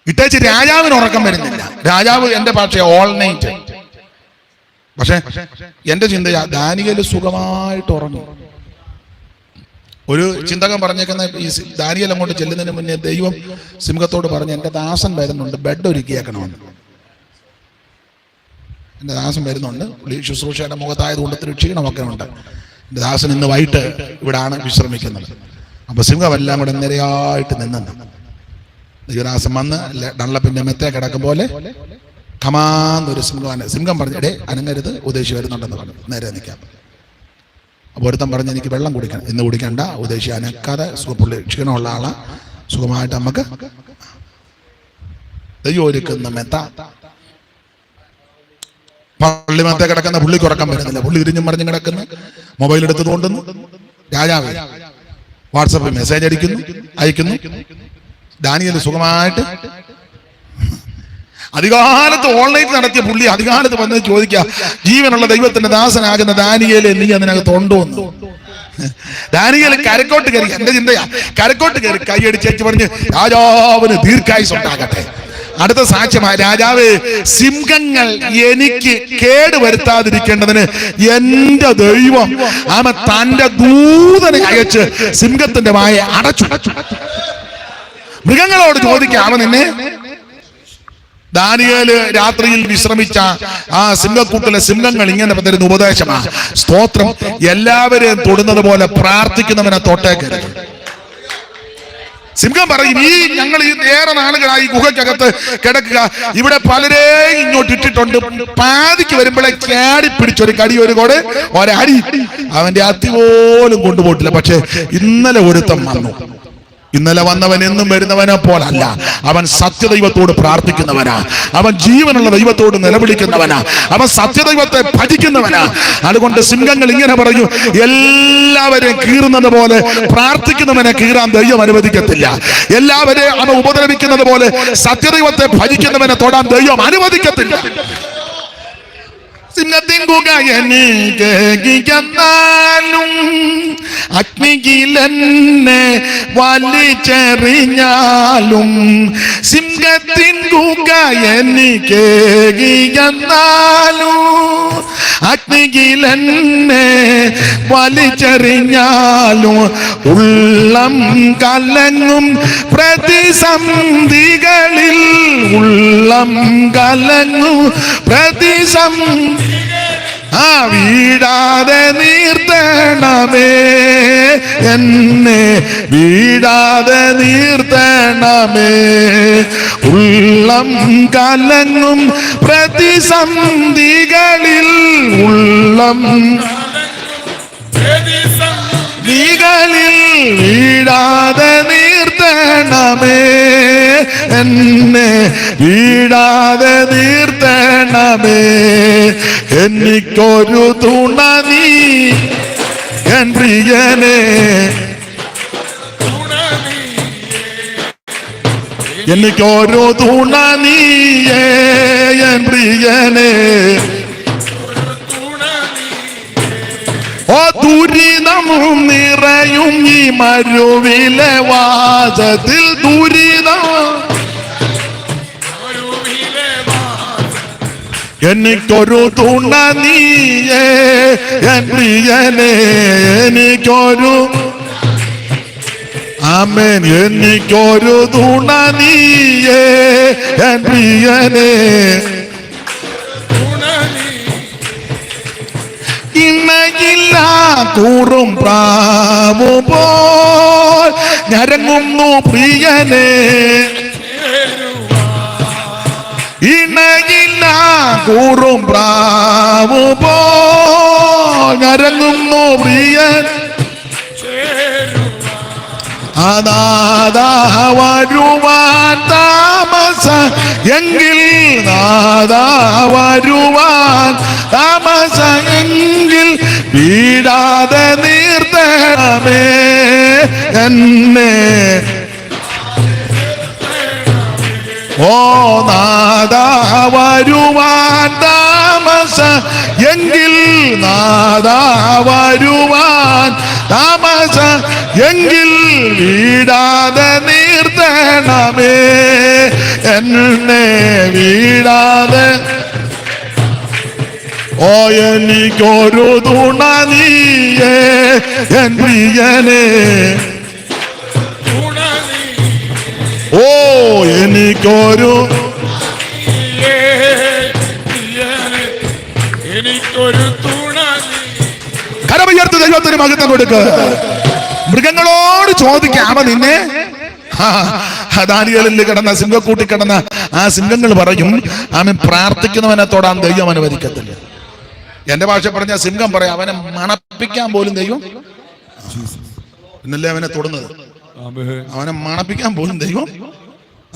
ഇട്ടേച്ച് രാജാവിന് ഉറക്കം വരുന്നില്ല. രാജാവ് എന്റെ ഭാഷ ഓൾ നൈറ്റ്. പക്ഷെ എന്റെ ചിന്തയാ ദാനിയേൽ സുഖമായിട്ട് ഉറങ്ങി. ഒരു ചിന്തകൻ പറഞ്ഞേക്കുന്ന ഈ ദാനിയേൽ അങ്ങോട്ട് ചെല്ലുന്നതിന് മുന്നേ ദൈവം സിംഹത്തോട് പറഞ്ഞു, എന്റെ ദാസൻ വരുന്നുണ്ട്, ബെഡ് ഒരുക്കിയേക്കണമെന്ന്. എന്റെ ദാസൻ വരുന്നുണ്ട്, ശുശ്രൂഷയുടെ മുഖത്തായതുകൊണ്ട് ഇത്തിരി ക്ഷീണമൊക്കെ ഉണ്ട്. എന്റെ ദാസൻ ഇന്ന് വൈകിട്ട് ഇവിടാണ് വിശ്രമിക്കുന്നത്. അപ്പൊ സിംഹമെല്ലാം കൂടെ നിരയായിട്ട് നിന്നു. ദൈവദാസൻ വന്ന് ഡള്ളപ്പിന്റെ മെത്തേ കിടക്കും പോലെ ഖമാന്നൊരു സിംഹം പറഞ്ഞു, ഇടേ അനങ്ങരുത്, ഉദ്ദേശി വരുന്നുണ്ടെന്ന് പറഞ്ഞു. നേരെ നിൽക്കാം. അപ്പോൾ ഒരുത്തം പറഞ്ഞ്, എനിക്ക് വെള്ളം കുടിക്കണം. ഇന്ന് കുടിക്കണ്ട, ഉദ്ദേശി അനക്കാതെ പുള്ളി ക്ഷീണമുള്ള ആളാ, സുഖമായിട്ട് നമുക്ക് ദൈവം ഒരുക്കുന്ന മെത്ത. പള്ളി മെത്ത കിടക്കുന്ന പുള്ളിക്ക് ഉറക്കം വരുന്നില്ല. പുള്ളി തിരിഞ്ഞും മറിഞ്ഞും കിടക്കുന്നു, മൊബൈൽ എടുത്ത് തോണ്ടുന്നു. രാജാവ് വാട്സപ്പിൽ മെസ്സേജ് അയക്കുന്നു. ദാനിയേൽ സുഖമായിട്ട് അധികാലത്ത് ഓൺലൈൻ നടത്തിയ പുള്ളി അധികാലത്ത് വന്ന് ചോദിക്കുക, ജീവനുള്ള ദൈവത്തിന്റെ ദാസനാകുന്ന ദാനിയേലെ നീ അതിനകത്ത് ഉണ്ടോന്ന്. ദാനിയേൽ കരക്കോട്ട് കയറി. എന്റെ ചിന്തയാ, കരക്കോട്ട് കയറി കൈയടിച്ചേച്ച് പറഞ്ഞ്, രാജാവിന് ദീർഘായുസ് ഉണ്ടാകട്ടെ. അടുത്ത സാക്ഷ്യമായ, രാജാവ്, സിംഹങ്ങൾ എനിക്ക് കേടുവരുത്താതിരിക്കേണ്ടതിന് എന്റെ ദൈവം അവൻ തന്റെ ദൂതനെ അയച്ച് സിംഹത്തിന്റെ വായ അടച്ചു. മൃഗങ്ങളോട് ചോദിക്കാം, അവൻ നിന്നെ. ദാനിയേൽ രാത്രിയിൽ വിശ്രമിച്ച ആ സിംഹക്കൂട്ടിലെ സിംഹങ്ങൾ ഇങ്ങനെ തരുന്ന ഉപദേശമാണ്. സ്തോത്രം. എല്ലാവരെയും തൊടുന്നത് പോലെ പ്രാർത്ഥിക്കുന്നവനെ തൊട്ടേക്കരുത്. സിംഹം പറയും, ഞങ്ങൾ ഏറെ നാളുകളായി ഗുഹയ്ക്കകത്ത് കിടക്കുക, ഇവിടെ പലരെയും ഇങ്ങോട്ട് ഇട്ടിട്ടുണ്ട്, പാതിക്ക് വരുമ്പോഴേ ചാടി പിടിച്ചൊരു കടി, ഒരു കൂടെ ഒരടി, അവന്റെ അത്തി പോലും കൊണ്ടുപോയിട്ടില്ല. പക്ഷെ ഇന്നലെ ഒരുത്തം വന്നു. ഇന്നലെ വന്നവൻ എന്നും വരുന്നവനെ പോലല്ല. അവൻ സത്യദൈവത്തോട് പ്രാർത്ഥിക്കുന്നവനാ, അവൻ ജീവനുള്ള ദൈവത്തോട് നിലവിളിക്കുന്നവനാ, അവൻ സത്യദൈവത്തെ ഭജിക്കുന്നവനാ. അതുകൊണ്ട് സിംഹങ്ങൾ ഇങ്ങനെ പറയൂ, എല്ലാവരെയും കീറുന്നത് പോലെ പ്രാർത്ഥിക്കുന്നവനെ കീറാൻ ദൈവം അനുവദിക്കത്തില്ല. എല്ലാവരെയും അവൻ ഉപദ്രവിക്കുന്നത് പോലെ സത്യദൈവത്തെ ഭജിക്കുന്നവനെ തൊടാൻ ദൈവം അനുവദിക്കത്തില്ല. സിംഹത്തിൻ ഗുഹ എനിക്കെന്നാലും അഗ്നിയിലെന്നെ വലിച്ചെറിഞ്ഞാലും, സിംഹത്തിൻ ഗുഹ എനിക്കെന്നാലും അഗ്നിയിലെന്നെ വലിച്ചെറിഞ്ഞാലും, ഉള്ളം കലങ്ങും പ്രതിസന്ധികളിൽ, ഉള്ളം കലങ്ങും പ്രതിസന്ധി വീടാതെ നീർത്തണമേ എന്നെ, വീടാതെ നീർത്തണമേ. ഉള്ളം കലങ്ങും പ്രതിസന്ധികളിൽ, ഉള്ളം നീകളിൽ വീടാതെ നീർത്തണമേ എന്നെ, വീടാതെ നീർത്തണമേ. എനിക്കൊരു തുണ നീ എൻ പ്രിയനേ, എനിക്കൊരു തുണ നീയേ എൻ പ്രിയനേ. ഓ ദുരിതമും നിറയും ഈ മരുവിലെ വാസത്തിൽ, ദുരിതം എനിക്കൊരു തുണ നീയേ എൻ പ്രിയനേ, എനിക്കൊരു ആമേൻ, എനിക്കൊരു തുണ നീയേ എൻ പ്രിയനേ. ഇണയില്ല കൂറും പ്രാവു പോൽ ഞരങ്ങുന്നു പ്രിയനേ, ഇണയില്ല കൂറും പ്രാവു പോൽ ഞരങ്ങുന്നു പ്രിയൻ. നാദാ വരുവാൻ താമസ എങ്കിൽ, നാദാ വരുവാൻ താമസ എങ്കിൽ, വീടാതെ നീർത്തണമേ എന്നെ. ഓ നാദാ വരുവാൻ താമസ എങ്കിൽ, നാദാ വരുവാൻ താമസ എങ്കിൽ, വീടാതെ നീർത്തണമേ എന്നെ, വീടാതെ. ഓ എനിക്കൊരു തുണ നീയേ എൻ പ്രിയനേ, ഓ എനിക്കൊരു കരമുയർത്ത് ദൈവത്തിന് മഹത്വം കൊടുക്ക്. മൃഗങ്ങളോട് ചോദിക്കാമ നിന്നെ. ദാനിയേലിൽ കിടന്ന സിംഹക്കൂട്ടി കിടന്ന ആ സിംഹങ്ങൾ പറയും, അവൻ പ്രാർത്ഥിക്കുന്നവനെ തൊടാൻ ദൈവം അനുവദിക്കത്തില്ല. എന്റെ ഭാഷ പറഞ്ഞ സിംഹം പറയാം, അവനെ മണപ്പിക്കാൻ പോലും ദൈവം ഇന്നല്ലേ അവനെ തൊടുന്നത്, അവനെ മണപ്പിക്കാൻ പോലും ദൈവം.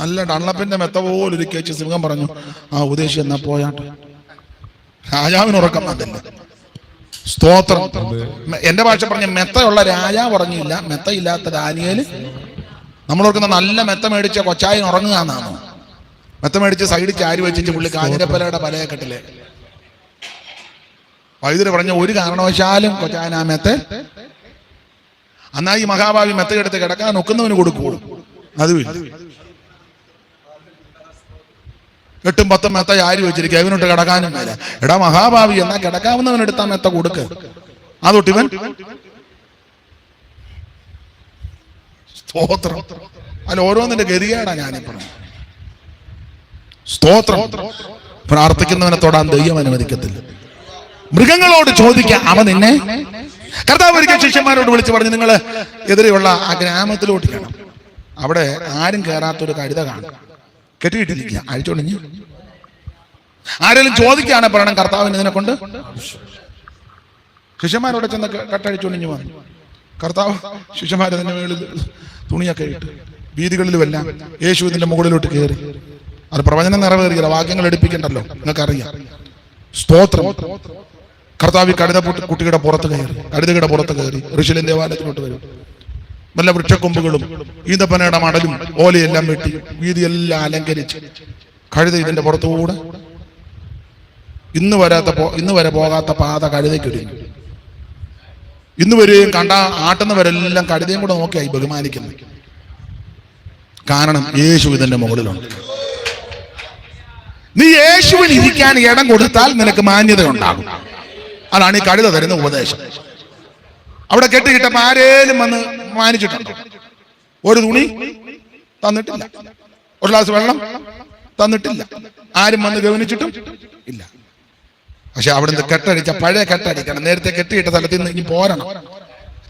നല്ല ഡള്ളപ്പിന്റെ മെത്ത പോലൊരു കേച്ച് സിംഹം പറഞ്ഞു, ആ ഉദ്ദേശി എന്നാ പോയാട്ടെ. രാജാവിന് ഉറക്കം വന്നില്ല. സ്തോത്രം. എന്റെ ഭാഷ പറഞ്ഞ മെത്തയുള്ള രാജാവ് ഉറങ്ങിയില്ല, മെത്തയില്ലാത്ത ദാനിയേല്. നമ്മൾ ഓർക്കുന്ന നല്ല മെത്ത മേടിച്ച കൊച്ചായൻ ഉറങ്ങുക എന്നാണോ? മെത്ത മേടിച്ച് സൈഡിൽ ചാരി വെച്ചിട്ട് പുള്ളി കാഞ്ഞിരപ്പലയുടെ പലകെട്ടില് വൈദ്യുതി പറഞ്ഞ ഒരു കാരണവശാലും കൊച്ചായൻ ആ മെത്ത. എന്നാ ഈ മഹാഭാവി മെത്തയെടുത്ത് കിടക്കാൻ ഒക്കുന്നവന് കൊടുക്കുള്ളൂ. അതുമില്ല. 8 10 മെത്ത ചാരി വെച്ചിരിക്കുക, ഇവനോട്ട് കിടക്കാനും മേല. എടാ മഹാഭാവി, എന്നാ കിടക്കാവുന്നവനെടുത്താ മെത്ത കൊടുക്ക്. അതൊട്ടിവൻ സ്തോത്രം. അതിൽ ഓരോന്നിന്റെ ഗതികേടാ ഞാനിപ്പോ. സ്തോത്രം. പ്രാർത്ഥിക്കുന്നവനെ തൊടാൻ ദൈവം അനുവദിക്കത്തില്ല. മൃഗങ്ങളോട് ചോദിക്കാം, അവ നിന്നെ. കർത്താവ് ഒരിക്കൽ ശിഷ്യന്മാരോട് വിളിച്ചു പറഞ്ഞു, നിങ്ങൾ എതിരെയുള്ള ആ ഗ്രാമത്തിലോട്ട് ചെല്ലണം. അവിടെ ആരും കയറാത്തൊരു കഴുത കാണും, കെട്ടിയിട്ടിരിക്കുക, അഴിച്ചോണ്ടിഞ്ഞ്. ആരെങ്കിലും ചോദിക്കുകയാണ് പറയണം കർത്താവിന് ഇതിനെ കൊണ്ട്. ശിഷ്യന്മാരോടെ ചെന്ന് കെട്ടഴിച്ചോണ്ടിഞ്ഞ് വന്നു. കർത്താവ് ശിഷ്യന്മാരതിന്റെ മുകളിൽ തുണിയൊക്കെ ഇട്ട് വീതികളിലുമെല്ലാം യേശു ഇതിന്റെ മുകളിലോട്ട് കയറി. അത് പ്രവചനം നിറവേറിയില്ല, വാക്യങ്ങൾ എടുപ്പിക്കണ്ടല്ലോ, നിങ്ങൾക്കറിയാം. സ്തോത്രം. കർത്താവ് കഴുത കുട്ടിയുടെ പുറത്ത് കയറി, കഴുതയുടെ പുറത്ത് കയറി ഋഷിലിൻ ദേവാലയത്തിലോട്ട് വരും. വല്ല വൃക്ഷക്കൊമ്പുകളും ഈന്തപ്പനയുടെ മടലും ഓലയെല്ലാം വെട്ടി വീതിയെല്ലാം അലങ്കരിച്ച് കഴുത ഇതിന്റെ പുറത്തുകൂടെ ഇന്ന് വരെ പോകാത്ത പാത കഴുതയ്ക്കൊരുങ്ങി. ഇന്ന് വരെയും കണ്ട ആട്ടുന്നവരെല്ലാം കഴുതയും കൂടെ നോക്കിയായി ബഹുമാനിക്കുന്നു. കാരണം യേശു ഇതിന്റെ മുകളിലുണ്ട്. നീ യേശുവിന് ഇരിക്കാൻ ഇടം കൊടുത്താൽ നിനക്ക് മാന്യത ഉണ്ടാകും. അതാണ് ഈ കഴുത തരുന്ന ഉപദേശം. അവിടെ കെട്ടിക്കിട്ടപ്പോ ആരേലും വന്ന് മാനിച്ചിട്ടുണ്ടോ? ഒരു തുണി തന്നിട്ടില്ല, ഒരു ഗ്ലാസ് വെള്ളം തന്നിട്ടില്ല, ആരും വന്ന് ഗവനിച്ചിട്ടും ഇല്ല. പക്ഷെ അവിടുന്ന് കെട്ടടിച്ച പഴയ കെട്ടടിക്കണം. നേരത്തെ കെട്ടിയിട്ട സ്ഥലത്ത് നിന്ന് ഇനി പോരണം.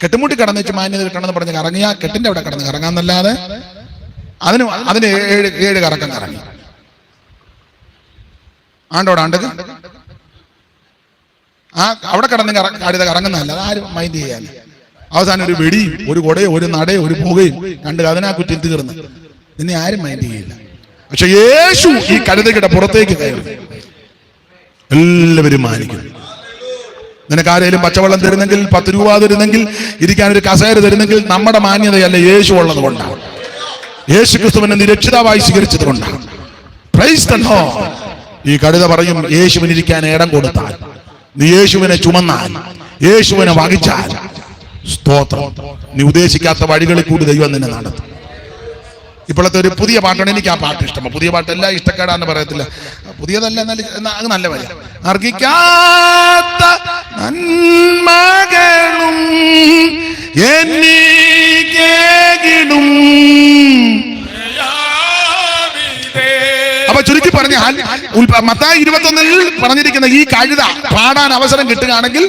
കെട്ടുമുട്ടി കടന്നു വെച്ച് മാന്യത കിട്ടണമെന്ന് പറഞ്ഞ് കറങ്ങിയ കെട്ടിന്റെ അവിടെ കിടന്ന് കറങ്ങാന്നല്ലാതെ അതിന് ഏഴ് കറക്കം കറങ്ങി. ആണ്ടോടാണ്ട് അവിടെ കിടന്ന് കഴുത കറങ്ങുന്നതല്ല, അതാരും മൈൻഡ് ചെയ്യാൻ. അവസാനം ഒരു വെടിയും ഒരു കൊടയും ഒരു നടയും ഒരു പുകയും കണ്ട് അതിനാക്കുറ്റി തീർന്ന് നിന്നെ ആരും മൈൻഡ് ചെയ്യില്ല. പക്ഷെ യേശു ഈ കഴുതയുടെ പുറത്തേക്ക് കയറി എല്ലാവരും മാനിക്കും. നിനക്ക് ആരെങ്കിലും പച്ചവെള്ളം തരുന്നെങ്കിൽ, 10 രൂപ തരുന്നെങ്കിൽ, ഇരിക്കാൻ ഒരു കസേര തരുന്നെങ്കിൽ നമ്മുടെ മാന്യതയല്ല, യേശു ഉള്ളത് കൊണ്ടാണ്. യേശു ക്രിസ്തുവിനെ നിരക്ഷിതാവായി സ്വീകരിച്ചത് കൊണ്ടാണ്. Price the Lord. ഈ കഴുത പറയും, യേശുവിന് ഇരിക്കാൻ ഇടം കൊടുത്താൽ, നീ യേശുവിനെ ചുമന്നാൽ, യേശുവിനെ വഹിച്ചാൽ, സ്തോത്രം, നീ ഉദ്ദേശിക്കാത്ത വഴികളിൽ കൂടി ദൈവം നിന്നെ നടത്തും. ഇപ്പോഴത്തെ ഒരു പുതിയ പാട്ടാണ്, എനിക്ക് ആ പാട്ട് ഇഷ്ടമാണ്. പുതിയ പാട്ടെല്ലാം ഇഷ്ടക്കേടാന്ന് പറയത്തില്ല, പുതിയതല്ല, അത് നല്ല വരി. അർഹിക്കാത്ത നന്മകളും എനിക്കേകിടും. അപ്പൊ ചുരുക്കി പറഞ്ഞാൽ മത്തായി 21 പറഞ്ഞിരിക്കുന്ന ഈ കഴുത പാടാൻ അവസരം കിട്ടുകയാണെങ്കിൽ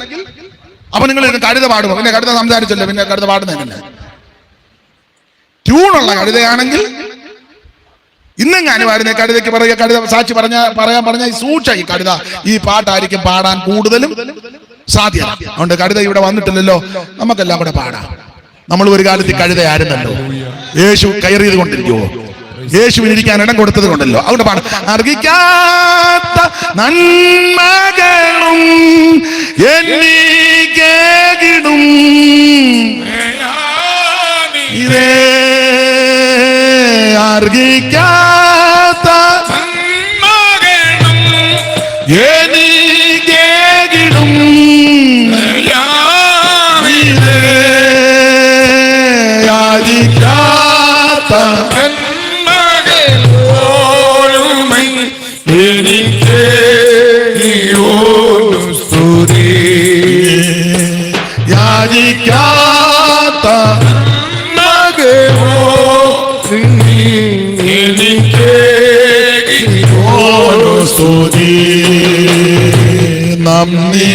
അപ്പൊ നിങ്ങൾ കഴുത പാടുമോ? പിന്നെ കഴുത സംസാരിച്ചല്ലോ, പിന്നെ കഴുത പാടുന്നതന്നെ. ട്യൂണുള്ള കഴുതയാണെങ്കിൽ ഇന്നെങ്ങാനും ആയിരുന്നു കഴുതയ്ക്ക് പറയുക, കഴുത സാക്ഷി പറയാൻ പറഞ്ഞ സൂക്ഷ ഈ കഴുത ഈ പാട്ടായിരിക്കും പാടാൻ കൂടുതലും സാധ്യത. അതുകൊണ്ട് കഴുത ഇവിടെ വന്നിട്ടില്ലല്ലോ, നമുക്കെല്ലാം കൂടെ പാടാം. നമ്മൾ ഒരു കാലത്ത് കഴുതയായിരുന്നല്ലോ. യേശു കയറിയത് കൊണ്ടിരിക്കുവോ? യേശുവിന് ഇരിക്കാൻ ഇടം കൊടുത്തത് കൊണ്ടല്ലോ. അവിടെ പാടാം. അർഹിക്കാത്ത നന്മകളും എനിക്കേകിടും. അർഹിക്കാത്ത നന്മകളും എനിക്കേകിടും. യാചിക്കാത്ത യാചിക്കാത്ത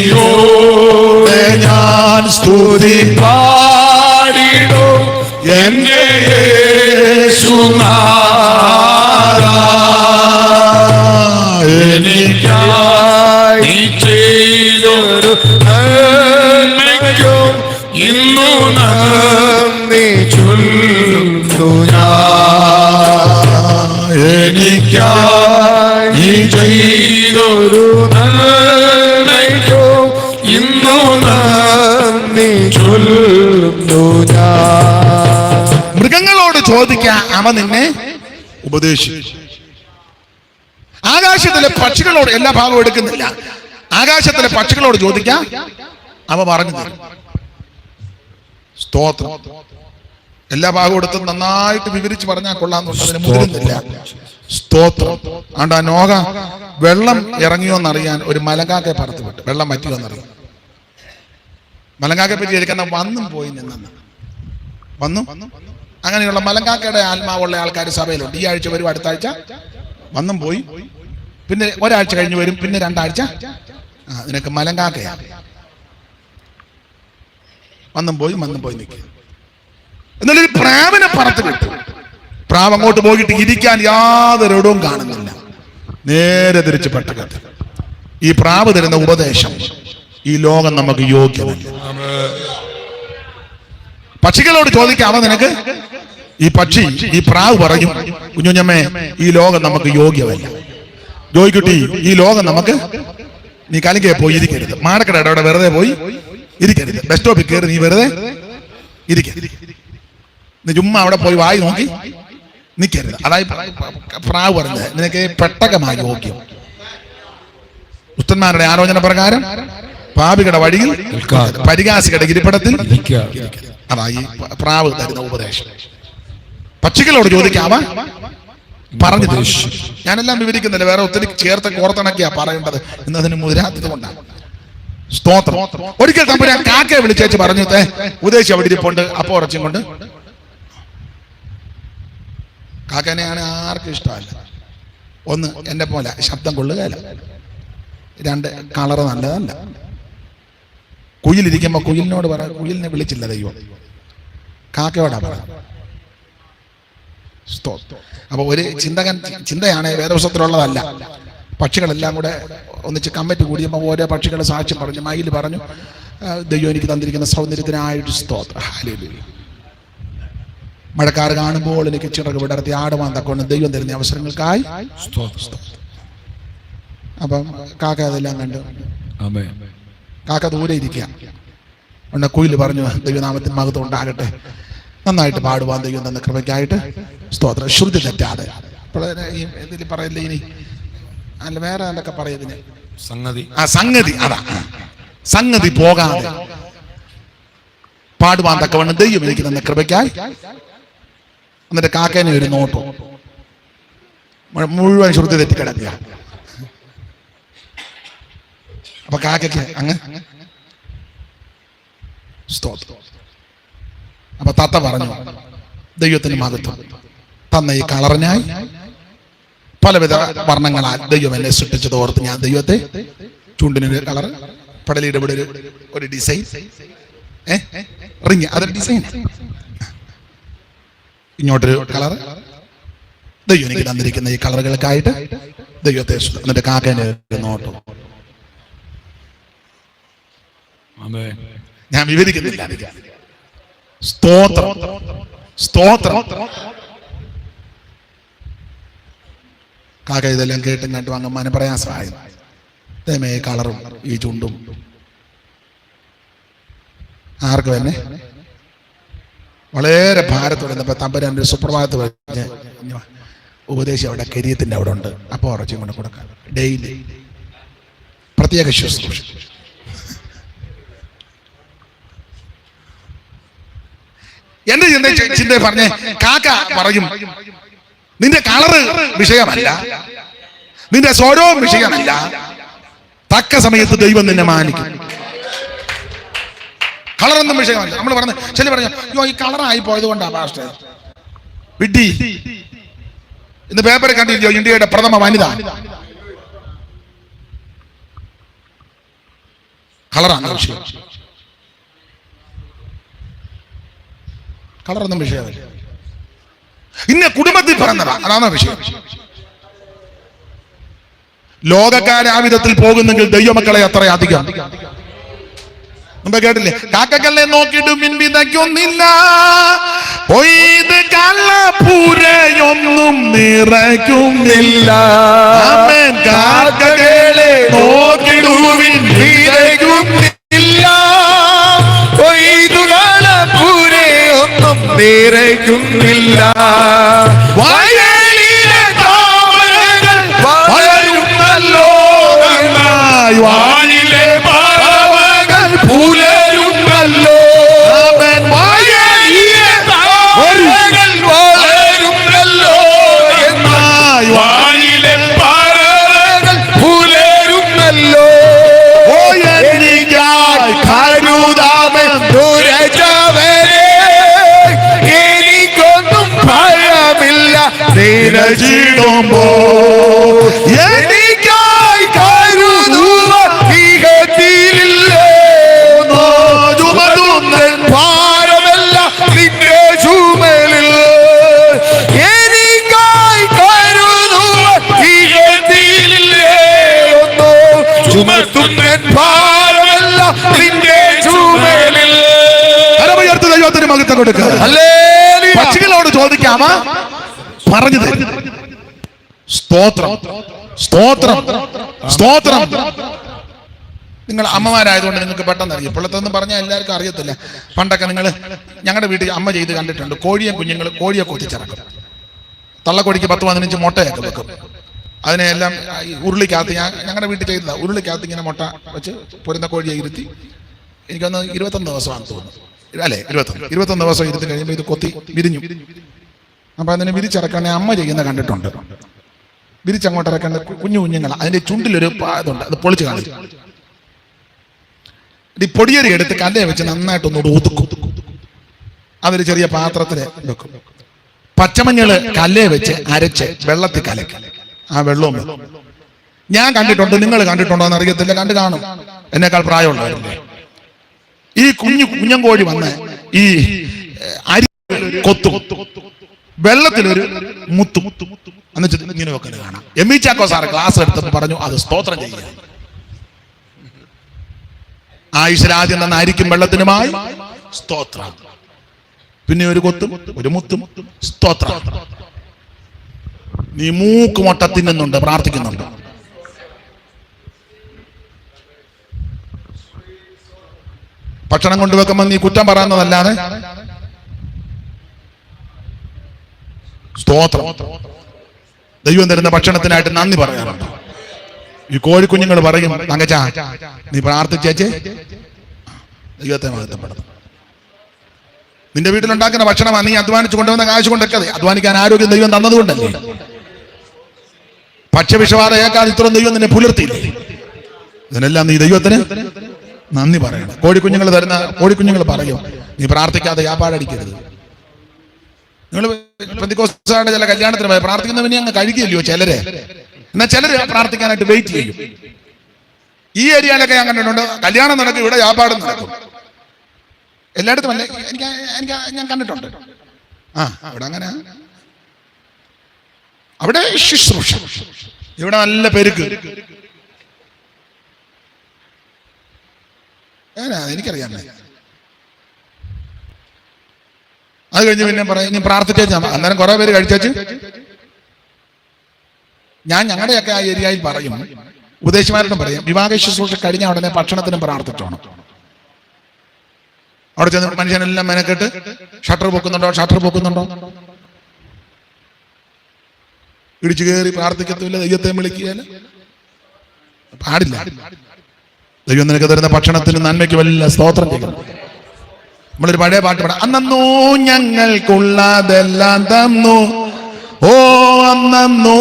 നന്ദിയോടെ ഞാൻ സ്തുതി പാടിടും എന്റെ യേശുനാഥാ. എനിക്കായി ചെയ്തൊരു നന്മയ്ക്കും ഇന്നു നന്ദി ചൊല്ലുന്നു ഞാൻ. എനിക്കായി ചെയ്തൊരു നന്മയ്ക്കും ഇന്നു നന്ദി ചൊല്ലുന്നു ഞാൻ. മൃഗങ്ങളോട് ചോദിക്കാൻ അവ നിന്നെ ഉപദേശിച്ചു. ആകാശത്തിലെ പക്ഷികളോട്, എല്ലാ ഭാഗവും എടുക്കുന്നില്ല, ആകാശത്തിലെ പക്ഷികളോട് ചോദിക്കാം അവ പറഞ്ഞു തരും. സ്തോത്രം. എല്ലാ ഭാഗവും എടുത്ത് നന്നായിട്ട് വിവരിച്ച് പറഞ്ഞാൽ കൊള്ളാന്നുണ്ട്, അതിന് മുതിരുന്നില്ല. സ്തോത്രം. ആണ്ടാ നോഹ വെള്ളം ഇറങ്ങിയോന്നറിയാൻ ഒരു മലങ്കാക്കെ പറത്ത് വിട്ട്, വെള്ളം പറ്റിയോന്നറിയാം. മലങ്കാക്കെ പറ്റി കേൾക്കുന്ന വന്നും പോയി നിന്നു വന്നു. അങ്ങനെയുള്ള മലങ്കാക്കയുടെ ആത്മാവുള്ള ആൾക്കാർ സഭയിലുണ്ട്. ഈ ആഴ്ച വരും, അടുത്ത ആഴ്ച വന്നും പോയി, പിന്നെ ഒരാഴ്ച കഴിഞ്ഞ് വരും, പിന്നെ 2 ആഴ്ച നിനക്ക് മലങ്കാക്കയാ. വന്നും പോയി നിൽക്കുക. എന്നാലൊരു പ്രാവിനെ പറത്ത് കിട്ടും. പ്രാവ് അങ്ങോട്ട് പോയിട്ട് ഇരിക്കാൻ യാതൊരിടവും കാണുന്നില്ല. നേരെ തിരിച്ച് പെട്ടകത്ത്. ഈ പ്രാവ് തരുന്ന ഉപദേശം, ഈ ലോകം നമുക്ക് യോഗ്യമല്ല. പക്ഷികളോട് ചോദിക്കാമോ നിനക്ക്? ഈ പക്ഷി, ഈ പ്രാവ് പറയും, കുഞ്ഞുഞ്ഞമ്മേ, ഈ ലോകം നമുക്ക് യോഗ്യമല്ല. ജോയിക്കുട്ടി, ഈ ലോകം നമുക്ക്, നീ കലിങ്കയെ പോയി ഇരിക്കരുത്, മാടക്കടയുടെ അവിടെ വെറുതെ പോയി ഇരിക്കരുത്, ബസ് സ്റ്റോപ്പിൽ കയറി നീ വെറുതെ ഇരിക്കരുത്, നീ ചുമ്മാ അവിടെ പോയി വായി നോക്കി നിൽക്കരുത്. അതായത് പ്രാവ് പറഞ്ഞത് നിനക്ക് പെട്ടകമായി യോഗ്യം. ഉസ്തന്മാരുടെ ആലോചന പ്രകാരം പാപികളുടെ വഴിയിൽ, പരിഹാസികളുടെ ഇരിപ്പിടത്തിൽ. അതായി പ്രാവ് തരുന്ന ഉപദേശം. പക്ഷികളോട് ചോദിക്കാമോ? പറഞ്ഞു തരും. ഞാനെല്ലാം വിവരിക്കുന്നില്ല, വേറെ ഒത്തിരി ചേർത്ത് കോർത്തിണക്കിയാ പറയേണ്ടത്. ഇന്നതിന് മുതിരാത്തത് കൊണ്ടാണ്. സ്തോത്രം. ഒരിക്കൽ തമ്പുരാൻ കാക്കയെ വിളിച്ചേച്ച് പറഞ്ഞു, ഉദ്ദേശിച്ച് അവിടെ ഇരിപ്പുണ്ട്, അപ്പൊ ഉറച്ചും കൊണ്ട്. കാക്കനെയാണ് ആർക്കും ഇഷ്ടമല്ല. ഒന്ന്, എന്നെ പോലെ ശബ്ദം കൊള്ളുകയല്ല. രണ്ട്, കളറ് നല്ലതല്ല. കുയിലിരിക്കുമ്പോ കുയിലിനോട് പറ, കുയിലിനെ വിളിച്ചില്ല ദൈവം, കാക്കയോടാ പറ. അപ്പൊ ഒരു ചിന്തയാണ് വേദപുസ്തകത്തിലുള്ളതല്ല. പക്ഷികളെല്ലാം കൂടെ ഒന്നിച്ച് കമ്മിറ്റി കൂടിയപ്പോൾ ഓരോ പക്ഷികളെ സാക്ഷ്യം പറഞ്ഞു. മയിൽ പറഞ്ഞു, ദൈവം എനിക്ക് തന്നിരിക്കുന്ന സൗന്ദര്യത്തിനായിട്ട് സ്തോത്രം, ഹല്ലേലൂയ. മഴക്കാറ് കാണുമ്പോൾ എനിക്ക് ചിറക് വിടർത്തി ആടുവാൻ തക്കൊണ്ട് ദൈവം തരുന്ന അവസരങ്ങൾക്കായി സ്തോത്രം. അപ്പം കാക്ക അതെല്ലാം കണ്ടു. കാക്ക ദൂരെ ഇരിക്കുക. കുയില് പറഞ്ഞു, ദൈവനാമത്തിന് മഹത്വം ഉണ്ടാകട്ടെ, നന്നായിട്ട് പാടുവാൻ ദൈവം തന്ന കൃപയ്ക്കായിട്ട് സ്തോത്രം. ശ്രുതി തെറ്റാതെ ഇതിൽ പറയില്ല ഇനി, അല്ല വേറെ എന്തൊക്കെ പറയുന്നതിന് സംഗതി അതാ, സംഗതി പോകാതെ പാടുവാൻ തക്കവണ്ണം ദൈവം എനിക്ക് തന്ന കൃപയ്ക്കായി. എന്നിട്ട് കാക്കേനെ ഒരു നോട്ടം, മുഴുവൻ ശ്രുതി തെറ്റി കിടക്കുക. അപ്പൊ കാക്കയ്ക്ക് അങ്ങ് സ്തോത്രം. അപ്പൊ തത്ത പറഞ്ഞു, ദൈവത്തിന് മഹത്വം തന്ന ഈ കളറിനായി പലവിധ വർണ്ണങ്ങളാൽ ദൈവം എന്നെ സൃഷ്ടിച്ചത് ഓർത്ത് ഞാൻ ദൈവത്തെ, ചുണ്ടിനൊരു കളർ, പടലിയുടെ ഇവിടെ ഒരു ഡിസൈൻ, റിങ് അതൊരു ഡിസൈൻ, ഇങ്ങോട്ടൊരു കളർ, ദൈവം എനിക്ക് തന്നിരിക്കുന്ന ഈ കളറുകൾക്കായിട്ട് ദൈവത്തെ. എന്നിട്ട് കാക്കേനെ നോട്ടു. ഞാൻ വിവരിക്കുന്നില്ല. സ്തോത്രം, സ്തോത്രം. കാക്ക ഇതെല്ലാം കേട്ടും കണ്ടും അങ്ങ് മനപ്രയാസമായി. ദൈവമേ, കളറും ഈ ചുണ്ടും ആർക്കും തന്നെ വളരെ ഭാരത്തോടെ. തമ്പുരാൻ ഒരു സുപ്രഭാതത്ത് പറഞ്ഞ് ഉപദേശം അവിടെ കരിയത്തിന്റെ അവിടെ ഉണ്ട്, അപ്പോൾ ഉറച്ചും കൊണ്ട് കൊടുക്കാം. ഡെയിലി പ്രത്യേക ശുശ്രൂഷ. എന്റെ ചിന്ത പറഞ്ഞേ, കാക്ക പറയും, നിന്റെ കളറ് വിഷയമല്ല, നിന്റെ സ്വരവും വിഷയമല്ല, തക്ക സമയത്ത് ദൈവം നിന്നെ മാനിക്കും. കളറൊന്നും വിഷയമല്ല. നമ്മൾ പറഞ്ഞു, ചില പറഞ്ഞു, അയ്യോ ഈ കളറായി പോയത് കൊണ്ടാ പാസ്റ്റർ വിഡ്ഢി. ഇന്ന് പേപ്പറിൽ കണ്ടില്ലയോ, ഇന്ത്യയുടെ പ്രഥമ വനിത കളറാണ് വിഷയം. കളറൊന്നും വിഷയമല്ല. ഇന്ന കുടുംബത്തിൽ പിറന്നതാ, അതാണോ വിഷയം? ലോകക്കാരെ ആ വിധത്തിൽ പോകുന്നെങ്കിൽ ദൈവമക്കളെ അത്രയധികം. മുമ്പ് കേട്ടില്ലേ, കാക്കകളെ നോക്കിയിട്ട് വിതയ്ക്കൊന്നില്ല, കൊയ്ത് കള്ളപ്പൂരയൊന്നും നിറയ്ക്കുന്നില്ല. കാക്കകളെ നോക്കിടുവിൻ വിതയ്ക്കുന്നില്ല, കൊയ്തു കള്ളപ്പൂരയൊന്നും നിറയ്ക്കുന്നില്ല. വയലിലെ താമരകൾ വളരുന്നല്ലോ, വാനിലെ പറവകൾ പുലരുന്നല്ലോ. വയലിലെ താമരകൾ വളരുന്നല്ലോ, വാനിലെ പറവകൾ പുലരുന്നല്ലോ. എനിക്കായി കരുതാമെന്നുരച്ചവരെ, എനിക്കൊന്നും ഭയമില്ല നിരച്ചിടുമ്പോ. എനിക്കായി കരുതുവാൻ ഇഹത്തിലില്ലേ, ഭാരമല്ല നിന്റെ ചുമലിൽ. ദൈവത്തിന് മഹത്വം കൊടുക്കുക. പക്ഷികളോട് ചോദിക്കാമോ? പറഞ്ഞു തരും. സ്തോത്രം, സ്തോത്രം, സ്തോത്രം. നിങ്ങൾ അമ്മമാരായതുകൊണ്ട് നിങ്ങൾക്ക് പെട്ടെന്ന് അറിയാം. ഇപ്പോഴത്തൊന്നും പറഞ്ഞാൽ എല്ലാവർക്കും അറിയത്തില്ല. പണ്ടൊക്കെ നിങ്ങൾ ഞങ്ങളുടെ വീട്ടിൽ അമ്മ ചെയ്ത് കണ്ടിട്ടുണ്ട്. കോഴിയെ കൊത്തിച്ചിറക്കും. തള്ളക്കോഴിക്ക് 10-15 മുട്ടയൊക്കെ വെക്കും. അതിനെല്ലാം ഉരുളിക്കകത്ത് ഞങ്ങളുടെ വീട്ടിൽ ചെയ്തതാ. ഉരുളിക്കകത്ത് ഇങ്ങനെ മുട്ട വെച്ച് പൊരുന്ന കോഴിയെ ഇരുത്തി, എനിക്കൊന്ന് 21 ദിവസമാണെന്ന് തോന്നുന്നു, അല്ലേ? 21 ദിവസം ഇരുത്തി കഴിയുമ്പോൾ ഇത് കൊത്തി വിരിഞ്ഞു. അപ്പൊ അതിനെ വിരിച്ചിറക്കണേ അമ്മ ചെയ്യുന്ന കണ്ടിട്ടുണ്ട്. വിരിച്ചങ്ങോട്ട് ഇറക്കേണ്ട കുഞ്ഞുങ്ങൾ, അതിന്റെ ചുണ്ടിലൊരു ഇതുണ്ട്, അത് പൊളിച്ച് കാണിച്ചു. ഈ പൊടിയരി എടുത്ത് കല്ലെ വെച്ച് നന്നായിട്ടൊന്നുകൂടെ ഒതുക്കും. അതൊരു ചെറിയ പാത്രത്തിൽ വെക്കും. പച്ചമഞ്ഞള് കല്ലെ വെച്ച് അരച്ച് വെള്ളത്തിൽ കലക്കും. ആ വെള്ളവും ഞാൻ കണ്ടിട്ടുണ്ട്. നിങ്ങൾ കണ്ടിട്ടുണ്ടോ എന്ന് അറിയത്തില്ല. കണ്ടു കാണും, എന്നേക്കാൾ പ്രായമുള്ളവരല്ലേ. ഈ കുഞ്ഞങ്കോഴി വന്ന് ഈ അരി കൊത്തും, വെള്ളത്തിലൊരു മുത്തും എന്നിട്ട് ഇങ്ങനെ വെക്കുന്നത് കാണാം. എം.ഇ. ചാക്കോ സാറ് ക്ലാസ് എടുത്തപ്പോൾ പറഞ്ഞു അത് സ്തോത്രം ചെയ്യുക. ആയുഷരാദ്യം തന്ന അരിക്കും വെള്ളത്തിനുമായി സ്തോത്രം. പിന്നെ ഒരു കൊത്തും ഒരു മുത്തും സ്തോത്രം. നീ മൂക്കുമൊട്ട തിന്നുന്നുണ്ട്, പ്രാർത്ഥിക്കുന്നുണ്ട്. ഭക്ഷണം കൊണ്ടുവെക്കുമ്പോൾ നീ കുറ്റം പറയുന്നതല്ലാതെ സ്തോത്രം. ദൈവം തരുന്ന ഭക്ഷണത്തിനായിട്ട് നന്ദി പറയാറുണ്ട്. ഈ കോഴിക്കുഞ്ഞുങ്ങൾ പറയും, തങ്കച്ചാ നീ പ്രാർത്ഥിച്ചേച്ചേ, ദൈവത്തെ മഹത്വപ്പെടുന്നു. നിന്റെ വീട്ടിലുണ്ടാക്കുന്ന ഭക്ഷണമാണ് നീ അധ്വാനിച്ചു കൊണ്ടുവന്ന കാശ് കൊണ്ടൊക്കെ. അധ്വാനിക്കാൻ ആരോഗ്യം ദൈവം തന്നതുകൊണ്ടല്ലേ. ഭക്ഷ്യവിഷവാദയേക്കാൾ ഇത്രയും ദൈവം നിന്നെ പുലർത്തിയില്ലേ. ഇതിനെല്ലാം നീ ദൈവത്തിന് നന്ദി പറയണം. കോഴിക്കുഞ്ഞുങ്ങൾ പറയും, നീ പ്രാർത്ഥിക്കാതെ യാപ്പാടടിക്കരുത്. നിങ്ങൾ പെന്തിക്കോസ്തുകാരുടെ ചില കല്യാണത്തിന് പോയി പ്രാർത്ഥിക്കുന്നവനെ അങ്ങ് കഴിക്കില്ലയോ ചിലരെ. എന്നാൽ ചിലര് പ്രാർത്ഥിക്കാനായിട്ട് വെയിറ്റ് ചെയ്യും. ഈ ഏരിയയിലൊക്കെ ഞാൻ കണ്ടിട്ടുണ്ട്. കല്യാണം നടക്കും, ഇവിടെ വ്യാപാരം നടക്കും. എല്ലായിടത്തും അല്ലേ, എനിക്ക് ഞാൻ കണ്ടിട്ടുണ്ട്. അവിടെ അങ്ങനെ, അവിടെ ശുശ്രൂഷ, ഇവിടെ നല്ല പെരുക്ക്. എനിക്കറിയാം. അത് കഴിഞ്ഞ് പിന്നെ പറയും നീ പ്രാർത്ഥിച്ചാൽ. അന്നേരം കുറെ പേര് കഴിച്ചു. ഞാൻ ഞങ്ങളുടെയൊക്കെ ആ ഏരിയയിൽ പറയും, ഉപദേശമാരോടും പറയും, വിവാഹ ശുശ്രൂഷ കഴിഞ്ഞ ഉടനെ ഭക്ഷണത്തിനും പ്രാർത്ഥിച്ചോണം. അവിടെ ചെന്ന് മനുഷ്യനെല്ലാം മെനക്കെട്ട് ഷട്ടർ പൊക്കുന്നുണ്ടോ, ഇടിച്ചു കയറി പ്രാർത്ഥിക്കത്തില്ല, ദൈവത്തെ വിളിക്കുകയല്ല, പാടില്ല. ദൈവം നിനക്ക് തരുന്ന ഭക്ഷണത്തിന് നന്മയ്ക്ക് വല്ല സ്തോത്രം ചെയ്യണം. നമ്മളൊരു പഴയ പാട്ട് പാടാം. അന്നോ ഞങ്ങൾക്കുള്ളതെല്ലാം തന്നു, ഓ അന്നോ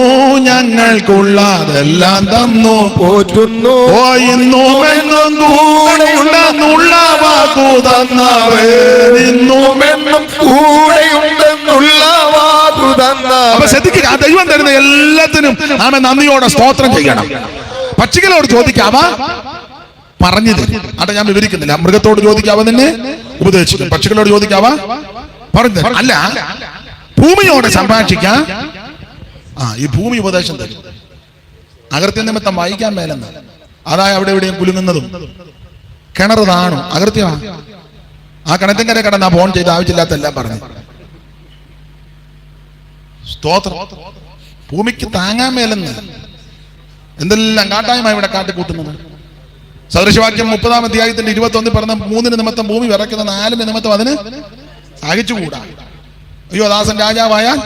ഞങ്ങൾക്കുള്ളതെല്ലാം തന്നു, പോറ്റുന്നു, ഓ ഇന്നും എന്നും കൂടെയുണ്ടെന്നുള്ള വാക്കു തന്നവേ, ഇന്നും എന്നും കൂടെയുണ്ടെന്നുള്ള വാക്കു തന്നവേ. അപ്പൊ ശ്രദ്ധിക്കുക, ദൈവം തരുന്ന എല്ലാത്തിനും നാം നന്ദിയോടെ സ്തോത്രം ചെയ്യണം. പക്ഷികളോട് ചോദിക്കാവാ, പറഞ്ഞു തരും. അവിടെ ഞാൻ വിവരിക്കുന്നില്ല. മൃഗത്തോട് ചോദിക്കാവ നിന്നെ ഉപദേശിക്കും. പക്ഷികളോട് ചോദിക്കാവ പറഞ്ഞു തരും. അല്ല, ഭൂമിയോട് സംഭാഷിക്കാം. ഈ ഭൂമി ഉപദേശം തരും. അകൃത്യ നിമിത്തം വായിക്കാൻ മേലെന്ന്. അതായത് അവിടെ എവിടെയും കുലുങ്ങുന്നതും കിണർ താണു അകൃത്യമാണ്. ആ കിണറ്റിങ്കരെ കിടന്നാ ഫോൺ ചെയ്ത് ആവശ്യമില്ലാത്ത എല്ലാം പറഞ്ഞു. സ്തോത്രം. ഭൂമിക്ക് താങ്ങാൻ മേലെന്ന് എന്തെല്ലാം കാട്ടായ്മ ഇവിടെ കാട്ടിക്കൂട്ടുന്നത്. സദൃശവാക്യം 30-ാം അധ്യായത്തിന്റെ 21 പറഞ്ഞ 3 നിമിത്തം ഭൂമി വിറയ്ക്കുന്ന 4 നിമിത്തം അതിന് സഹിച്ചുകൂടാ. അയ്യോ, ദാസൻ രാജാവായാൽ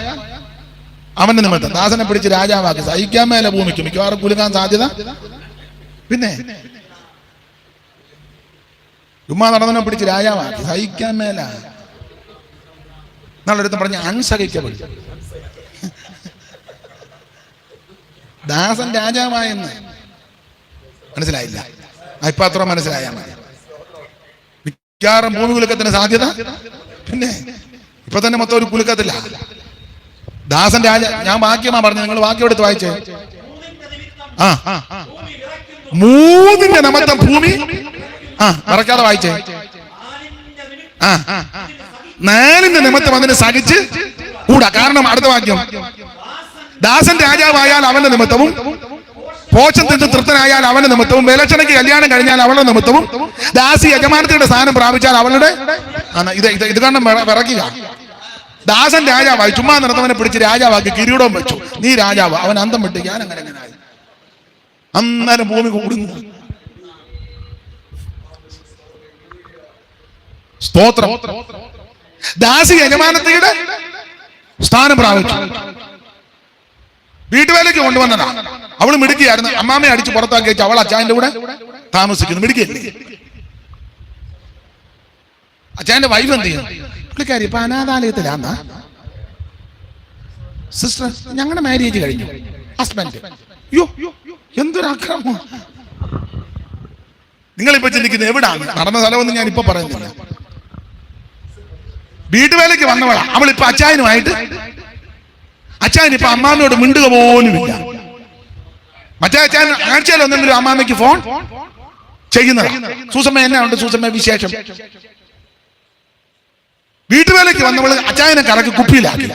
അവന്റെ നിമിത്തം ദാസനെ പിടിച്ച് രാജാവാക്കി. സഹിക്കാൻ മേലെ ഭൂമിക്ക് മിക്കവാറും കുലുങ്ങാൻ സാധ്യത. പിന്നെ ചുമ്മാ നടന്നവനെ പിടിച്ച് രാജാവാക്കി, സഹിക്കാൻ മേല. എന്നുള്ളൊരുത്തം പറഞ്ഞ അൺസഹിക്കപ്പെട്ടു. ദാസൻ രാജാവായെന്ന് മനസ്സിലായില്ല. ഇപ്പൊ അത്ര മനസ്സിലായാൽ മതി. മിക്കവാറും ഭൂമി കുലുക്കത്തിന് സാധ്യത. പിന്നെ ഇപ്പൊ തന്നെ മൊത്തം ഒരു കുലുക്കത്തില്ല. ദാസൻ രാജ. ഞാൻ വാക്യമാ പറഞ്ഞു, നിങ്ങൾ വാക്യം എടുത്ത് വായിച്ചേ. 3 നിമിത്തം ഭൂമി മറക്കാതെ വായിച്ചേ. 4 നിമിത്തം അതിന് സഹിച്ച് കൂടാ. കാരണം അടുത്ത വാക്യം, ദാസൻ രാജാവായാൽ അവന്റെ നിമിത്തവും പോച്ചൻ തിന്ന് തൃപ്തനായാൽ അവന്റെ നിമിത്തവും, വിലക്ഷണയ്ക്ക് കല്യാണം കഴിഞ്ഞാൽ അവളുടെ നിമിത്തവും, ദാസി യജമാനത്തിയുടെ സ്ഥാനം പ്രാപിച്ചാൽ അവളുടെ ഇത് കണ്ടും വിറക്കുക. ദാസൻ രാജാവായി, ചുമ്മാ നിർത്തവനെ പിടിച്ച് രാജാവാക്കി കിരീടവും വെച്ചു. നീ രാജാവ്. അവൻ അന്തം വിട്ട് ഞാൻ അങ്ങനെ എങ്ങനെയായി? അന്നേരം ഭൂമി കൂടുന്നു. സ്തോത്രം. ദാസി യജമാനത്തിയുടെ സ്ഥാനം പ്രാപിച്ചു. വീട്ടുവേലയ്ക്ക് കൊണ്ടുവന്നതാ. അവള് മിടുക്കിയായിരുന്നു. അമ്മാമ്മയെ അടിച്ച് പുറത്താക്കി വെച്ച് അവൾ അച്ചായന്റെ കൂടെ താമസിക്കുന്നു. മിടുക്കിയല്ലേ? അച്ചായന്റെ വൈഫ് എന്ത് ചെയ്യും? പുള്ളിക്കാരി ഇപ്പൊ അനാഥാലയത്തിലാന്നാ. സിസ്റ്റർ, ഞങ്ങളുടെ മാരേജ് കഴിഞ്ഞു. ഹസ്ബൻഡ് യോ എന്തൊരക്രമം. നിങ്ങളിപ്പോ ചിന്തിക്കുന്നത് എവിടാണ് നടന്ന സ്ഥലമൊന്നും ഞാൻ ഇപ്പൊ പറയുന്നില്ല. വീട്ടുവേലയ്ക്ക് വന്നവളാ അവളിപ്പോ അച്ചായനുമായിട്ട്. അച്ചായൻ ഇപ്പൊ അമ്മാമ്മയോട് മിണ്ടുക പോലുമില്ല. മറ്റേ അച്ചായൻ ആഴ്ചയിൽ ഒന്നെങ്കിലും അമ്മാമ്മയ്ക്ക് ഫോൺ ചെയ്യുന്നത്. സൂസമ്മ എന്നാ ഉണ്ട് സൂസമ്മ വിശേഷം? വീട്ടുവേലയ്ക്ക് വന്നവള് അച്ചായനെ കറക്കി കുപ്പിയിലാക്കി.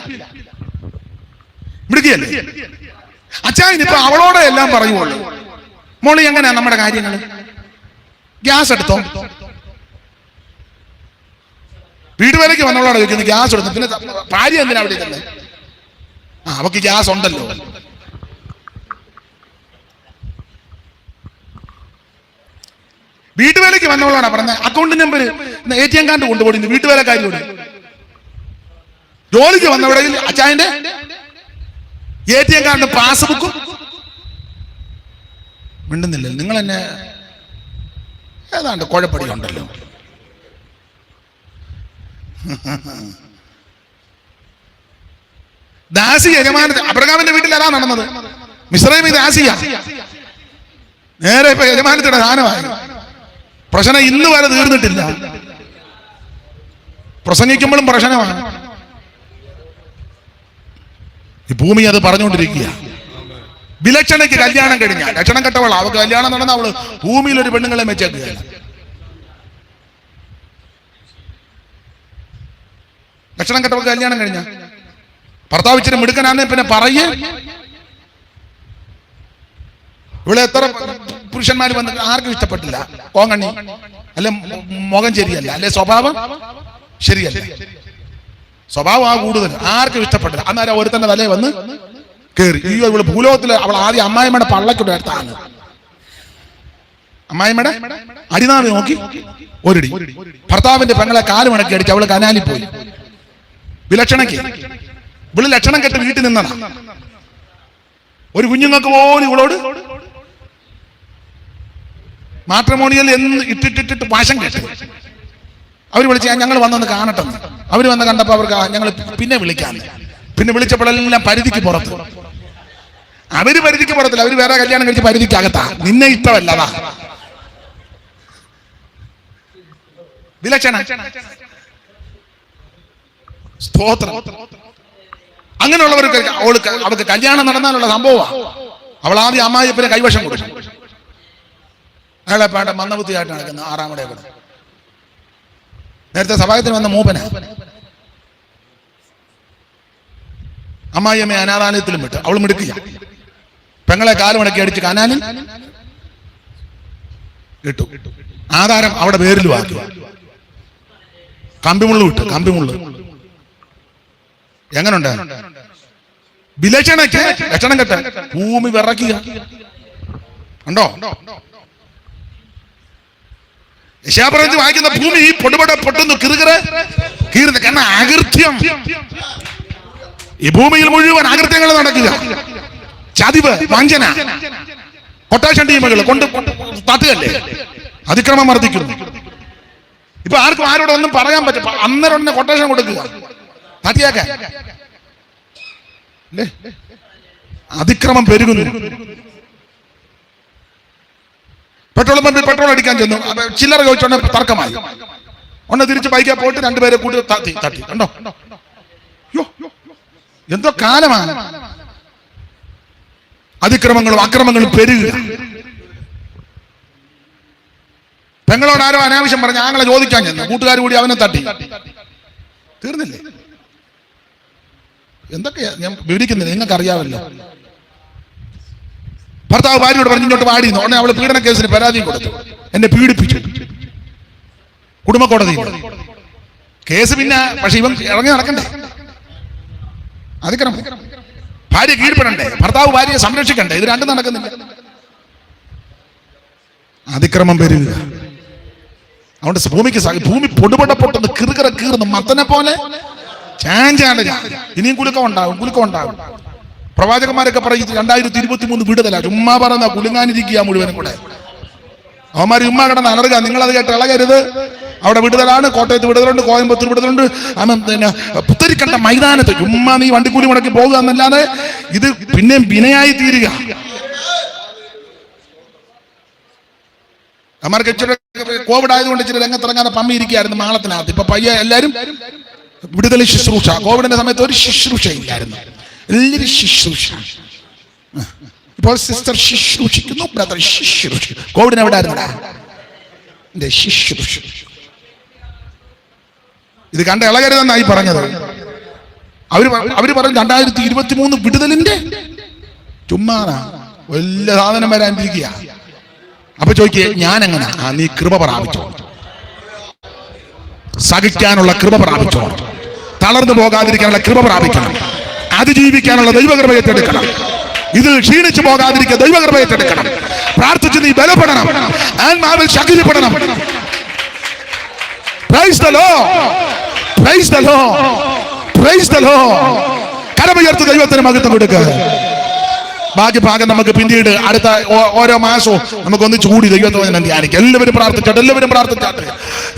മിടുക്കിയല്ലേ? അച്ചായൻ ഇപ്പൊ അവളോടെ എല്ലാം പറയുള്ളൂ. മോളി എങ്ങനെയാ നമ്മുടെ കാര്യങ്ങൾ? ഗ്യാസ് എടുത്തോ? വീട്ടുവേലയ്ക്ക് വന്നവളോടെ ചോദിക്കുന്നത് ഗ്യാസ് എടുത്തു. പിന്നെ ഭാര്യ എന്തിനാ അവിടെ ഇല്ലേ? അവക്ക് ഗ്യാസ് ഉണ്ടല്ലോ. വീട്ടുവേലയ്ക്ക് വന്നവളാണ് പറഞ്ഞത് അക്കൗണ്ട് നമ്പർ ATM കാർഡ് കൊണ്ടുപോയി വീട്ടുവേലക്കാരിയോട്. ജോലിക്ക് വന്നവിടെ അച്ചായന്റെ ATM കാർഡ് പാസ്ബുക്കും മിണ്ടുന്നില്ല. നിങ്ങൾ എന്നെ ഏതാണ്ട് കുഴപ്പടി ഉണ്ടല്ലോ. ദാസി യജമാനത്തെ അബ്രഹാമിന്റെ വീട്ടിൽ അതാ നടന്നത്. മിസ്രൈമി ദാസിയ നേരെ ഇപ്പൊ യജമാനത്തിന്റെ സ്ഥാനമായി. പ്രശ്നം ഇന്ന് വരെ തീർന്നിട്ടില്ല. പ്രസംഗിക്കുമ്പോഴും പ്രശ്നമാണ്. ഈ ഭൂമി അത് പറഞ്ഞുകൊണ്ടിരിക്കുക. വിലക്ഷണയ്ക്ക് കല്യാണം കഴിഞ്ഞാൽ ലക്ഷണം കെട്ടവളാ. അവൾക്ക് കല്യാണം നടന്ന അവള് ഭൂമിയിൽ ഒരു പെണ്ണുങ്ങളെ വെച്ചേക്കുകയാണ്. ലക്ഷണം കെട്ടവൾക്ക് കല്യാണം കഴിഞ്ഞ ഭർത്താവ് ഇച്ചിരി മിടുക്കനാന്നെ പിന്നെ പറയേ. ഇവിടെ എത്ര പുരുഷന്മാർ വന്ന് ആർക്കും ഇഷ്ടപ്പെട്ടില്ല. കോങ്കണ്ണി അല്ലെ, മുഖം ശരിയല്ല, അല്ലെ സ്വഭാവം ശരിയല്ല. സ്വഭാവം കൂടുതൽ ആർക്കും ഇഷ്ടപ്പെട്ടില്ല. അന്നേരം ഒരുത്തന്നെ തലേ വന്ന് കേറി. അയ്യോ ഇവള് ഭൂലോകത്തില് അവൾ ആദ്യം അമ്മായിമ്മയുടെ പള്ളക്കിട്ടാണ്. അമ്മായിമ്മയുടെ അടിനാമി നോക്കി ഒരിടി. ഭർത്താവിന്റെ പെങ്ങളെ കാല് മടക്കി അടിച്ച് അവള് കനാലിൽ പോയി. വിലക്ഷണയ്ക്ക് ഇവള് ലക്ഷണം കെട്ട് വീട്ടിൽ നിന്നതാ. ഒരു കുഞ്ഞുങ്ങൾക്ക് പോലും ഇവളോട് മാട്രിമോണിയൽ എന്ന് ഇട്ടിട്ടിട്ട് വാശം കേട്ടു. അവർ വിളിച്ച് ഞങ്ങൾ വന്നൊന്ന് കാണട്ടെ. അവർ വന്ന് കണ്ടപ്പോ അവർക്ക് ഞങ്ങൾ പിന്നെ വിളിക്കാൻ. പിന്നെ വിളിച്ചപ്പോഴെല്ലാം പരിധിക്ക് പുറത്ത്. അവര് പരിധിക്ക് പുറത്തില്ല, അവര് വേറെ കല്യാണം കഴിച്ച് പരിധിക്കകത്താ. നിന്നെ ഇഷ്ടമല്ലതാ വിലക്ഷണ. സ്തോത്രം. അങ്ങനെയുള്ളവർക്ക് അവർക്ക് കല്യാണം നടന്നാലുള്ള സംഭവമാണ്. അവൾ ആദ്യം അമ്മായിയപ്പനെ കൈവശം കൊടുക്കും. അയാളെ പാട്ട മന്ദബുദ്ധിയായിട്ട് നടക്കുന്ന 6-ാമടെ കൂടെ. നേരത്തെ സഭായത്തിന് വന്ന മൂപ്പന അമ്മായിയമ്മയെ അനാഥാലയത്തിലും വിട്ട്. അവൾ മിടുക്കില്ല. പെങ്ങളെ കാലുമടക്കി അടിച്ച് കനാലിൽ ഇട്ടു. ആധാരം അവിടെ പേരിലും ആക്കി. കമ്പിമുള്ളു വിട്ടു. കമ്പിമുള്ളു എങ്ങനുണ്ട്? വിലക്ഷണയ്ക്ക് ലക്ഷണം കെട്ട ഭൂമി വിറക്കുക ഉണ്ടോ? യശാപ്രവചനം വായിക്കുന്ന ഭൂമി പൊടുപട പൊട്ടുന്നു, കീറുന്നു. കാരണം അകൃത്യം. ഈ ഭൂമിയിൽ മുഴുവൻ അകൃത്യങ്ങൾ നടക്കുക. ചതിവ്, വഞ്ചന, കൊട്ടേഷൻ ടീമുകൾ കൊണ്ട് തട്ടുകല്ലേ, അതിക്രമം വർദ്ധിക്കുന്നു. ഇപ്പൊ ആർക്കും ആരോടൊന്നും പറയാൻ പറ്റും. അന്നേരം തന്നെ കൊട്ടേഷൻ കൊടുക്കുക, തട്ടിയാക്കാൻ. അതിക്രമം പെരുകുന്നു. പെട്രോൾ പമ്പിൽ പെട്രോൾ അടിക്കാൻ ചെന്നു. ചില്ലറ ചോദിച്ചോണ്ട് തർക്കമായി. ഒന്ന് തിരിച്ച് ബൈക്കിൽ പോയിട്ട് രണ്ടുപേരെ കൂട്ടി തട്ടി. കണ്ടോ എന്തോ കാലമാണ്. അതിക്രമങ്ങളും അക്രമങ്ങളും പെരുകുക. പെങ്ങളോട് ആരോ അനാവശ്യം പറഞ്ഞ ആങ്ങളെ ചോദിക്കാൻ ചെന്നു. കൂട്ടുകാർ കൂടി അവനെ തട്ടി. തീർന്നില്ലേ? എന്തൊക്കെയാ ഞാൻ വിവരിക്കുന്നില്ല, നിങ്ങൾക്ക് അറിയാമല്ലോ. ഭർത്താവ് ഭാര്യയോട് പറഞ്ഞു ഇങ്ങോട്ട് വാടിയിരുന്നു. ഉടനെ അവള് പീഡന കേസിന് പരാതി കൊടുത്തു, എന്നെ പീഡിപ്പിച്ചു. കുടുംബ കോടതി കേസ്. പിന്നെ പക്ഷെ ഇവൻ ഇറങ്ങി നടക്കണ്ടേ? അതിക്രമം. ഭാര്യ കീഴ്പ്പെടണ്ടേ? ഭർത്താവ് ഭാര്യയെ സംരക്ഷിക്കണ്ടേ? ഇത് രണ്ടും നടക്കുന്നില്ല. അതിക്രമം പെരുകുക. അതുകൊണ്ട് ഭൂമി പൊടുപൊടപ്പൊട്ടുന്നു, കീറുന്നു, മത്തനെ പോലെ ചാഞ്ചാണ്ട്. ഇനിയും കുലുക്കം ഉണ്ടാകും. പ്രവാചകന്മാരൊക്കെ പറയും 2023 വിടുതല. ചുമ്മാ പറഞ്ഞ കുലുങ്ങാനിരിക്കുക മുഴുവനും കൂടെ. അവന്മാർ ചുമ്മാ കിടന്ന് അലറുക. നിങ്ങളത് കേട്ട് ഇളകരുത്. അവിടെ വിടുതലാണ്. കോട്ടയത്ത് വിടുതലുണ്ട്, കോയമ്പത്തൂർ വിടുതലുണ്ട്, പിന്നെ പുത്തരിക്കണ്ട മൈതാനത്ത്. ചുമ്മാ നീ വണ്ടിക്കൂലി മുടക്കി പോകുക എന്നല്ലാതെ ഇത് പിന്നെ വിനയായി തീരുക. അവന്മാർക്ക് ഇച്ചിരി കോവിഡ് ആയതുകൊണ്ട് ഇച്ചിരി രംഗത്തിറങ്ങാതെ പമ്മിയിരിക്കുകയായിരുന്നു മാളത്തിനകത്ത്. ഇപ്പൊ പയ്യ എല്ലാവരും വിടുതൽ ശുശ്രൂഷ. കോവിഡിന്റെ സമയത്ത് ഒരു ശുശ്രൂഷ ഇല്ലായിരുന്നു, എല്ലാവരും ശുശ്രൂഷ. ഇപ്പോൾ സിസ്റ്റർ ശുശ്രൂഷിക്കുന്നു, ബ്രദർ ശുശ്രൂഷിക്കുന്നു. കോവിഡിന് എവിടെ ആയിരുന്നു ശുശ്രൂഷ? ഇത് കണ്ട ഇളകരുതെന്നായി പറഞ്ഞത്. അവര് പറഞ്ഞു 2023 വിടുതലിന്റെ ചുമ്മാറാ, വലിയ സാധനം വരാനിരിക്കുക. അപ്പൊ ചോദിക്കേ, ഞാൻ എങ്ങനെ? നീ കൃപ പ്രാപിച്ചോ, സഹിക്കാനുള്ള കൃപ പ്രാപിച്ചോ, തളർന്നു പോകാതിരിക്കാനുള്ള കൃപ പ്രാപിക്കണം, അതിജീവിക്കാനുള്ള ദൈവകൃപ ഏറ്റെടുക്കണം, ഇത് ക്ഷീണിച്ചു പോകാതിരിക്കുക ദൈവകൃപ ഏറ്റെടുക്കണം, പ്രാർത്ഥിച്ച് നീ ബലപ്പെടണം, ആത്മാവിൽ ശക്തിപ്പെടണം. Praise the Lord, praise the Lord, praise the Lord. കരമുയർത്തി ദൈവത്തിന് മഹത്വം കൊടുക്കുക. ബാക്കി ഭാഗം നമുക്ക് പിന്നീട് അടുത്ത ഓരോ മാസവും നമുക്ക് ഒന്നിച്ചു കൂടി ദൈവത്തെ ധ്യാനിക്കാം. എല്ലാവരും പ്രാർത്ഥിച്ചാട്ടെ, എല്ലാവരും പ്രാർത്ഥിച്ചാട്ടെ,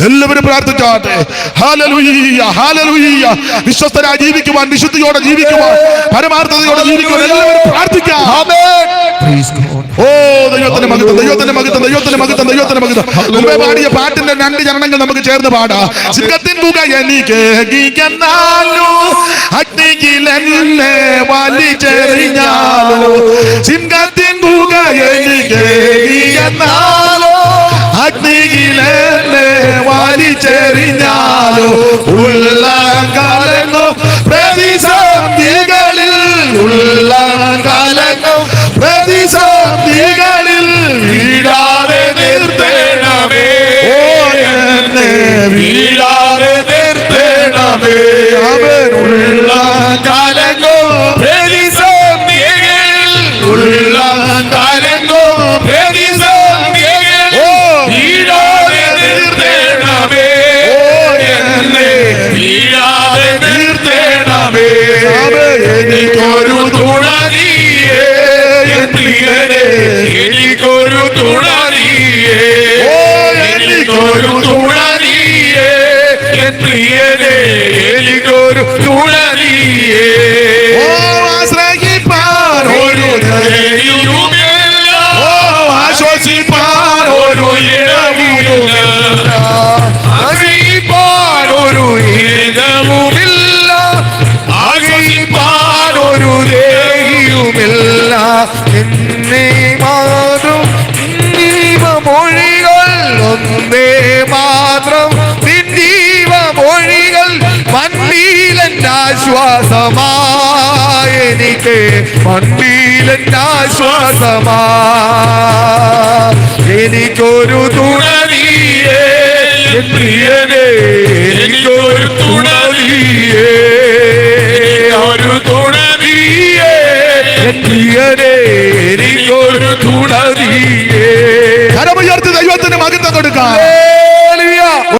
എല്ലാവരും പ്രാർത്ഥിച്ചാട്ടെ. Hallelujah, hallelujah. വിശ്വസ്തരായി ജീവിക്കുവാൻ, വിശുദ്ധിയോടെ ജീവിക്കുവാൻ, പരമാർത്ഥതയോടെ ജീവിക്കുവാൻ എല്ലാവരും പ്രാർത്ഥിക്കാം. ആമേൻ. ഓ ദൈവത്തിന്റെ മഹത്വം, ദൈവത്തിന്റെ മഹത്വം, ദൈവത്തിന്റെ മഹത്വം, ദൈവത്തിന്റെ മഹത്വം. മുമ്പേ പാടിയ പാട്ടിന്റെ 2 ചരണങ്ങൾ നമുക്ക് ചേർന്ന് പാടാം. സിംഹത്തിൻ പുക എനിക്ക് കേൾക്കുന്നാലോ, അഗ്നിയിലെന്നെ വലിച്ചെറിഞ്ഞാലോ, സിംഹത്തിൻ പുക എനിക്ക് കേൾക്കുന്നാലോ, അഗ്നിയിലെന്നെ വലിച്ചെറിഞ്ഞാലോ, ഉള്ളംകലങ്ങും പ്രതിസന്ധികളിൽ, ഉള്ളംകലങ്ങും പ്രതിസന്ധികളിൽ വീഴാതെ നിർത്തേണമേ, ഓ എന്നെ വീഴാതെ നിർത്തേണമേ. അവൻ ഉള്ളംകലങ്ങും പ്രതിസന്ധികളിൽ, ഉള്ളംകലങ്ങും പ്രതിസന്ധികളിൽ വീഴാതെ നിർത്തേണമേ, ഓ എന്നെ വീഴാതെ നിർത്തേണമേ. എനിക്കൊരു തുണ നീയേ, എനിക്കൊരു തുണ നീയേ, എനിക്കൊരു തുണ നീയേ, പ്രിയനേ എനിക്കൊരു തുണ നീയേ. ആശ്രയിപ്പാൻ ഒരു ധൈര്യവുമില്ല, ആശ്വസിപ്പാൻ ഒരു ഇടവുമില്ല, ആശ്രയിപ്പാൻ ഒരു ഇടവുമില്ല, ആശ്രയിപ്പാൻ ഒരു ദേഹിയുമില്ല. എന്നെ മാത്രം ജീവമൊഴികൾ ഒന്നേ മാത്രം, ജീവമൊഴികൾ മണ്ണിലെന്റെ ആശ്വാസമായി, എനിക്ക് മണ്ണിലെന്റെ ആശ്വാസമായി. എനിക്കൊരു തുണ നീയേ പ്രിയനേ, എനിക്കൊരു തുണ നീയേ, ഒരു തുണ നീയേ പ്രിയനേ, എനിക്കൊരു തുണ നീയേ. കരമുയർത്തി ദൈവത്തിന് മഹത്വം കൊടുക്കാം.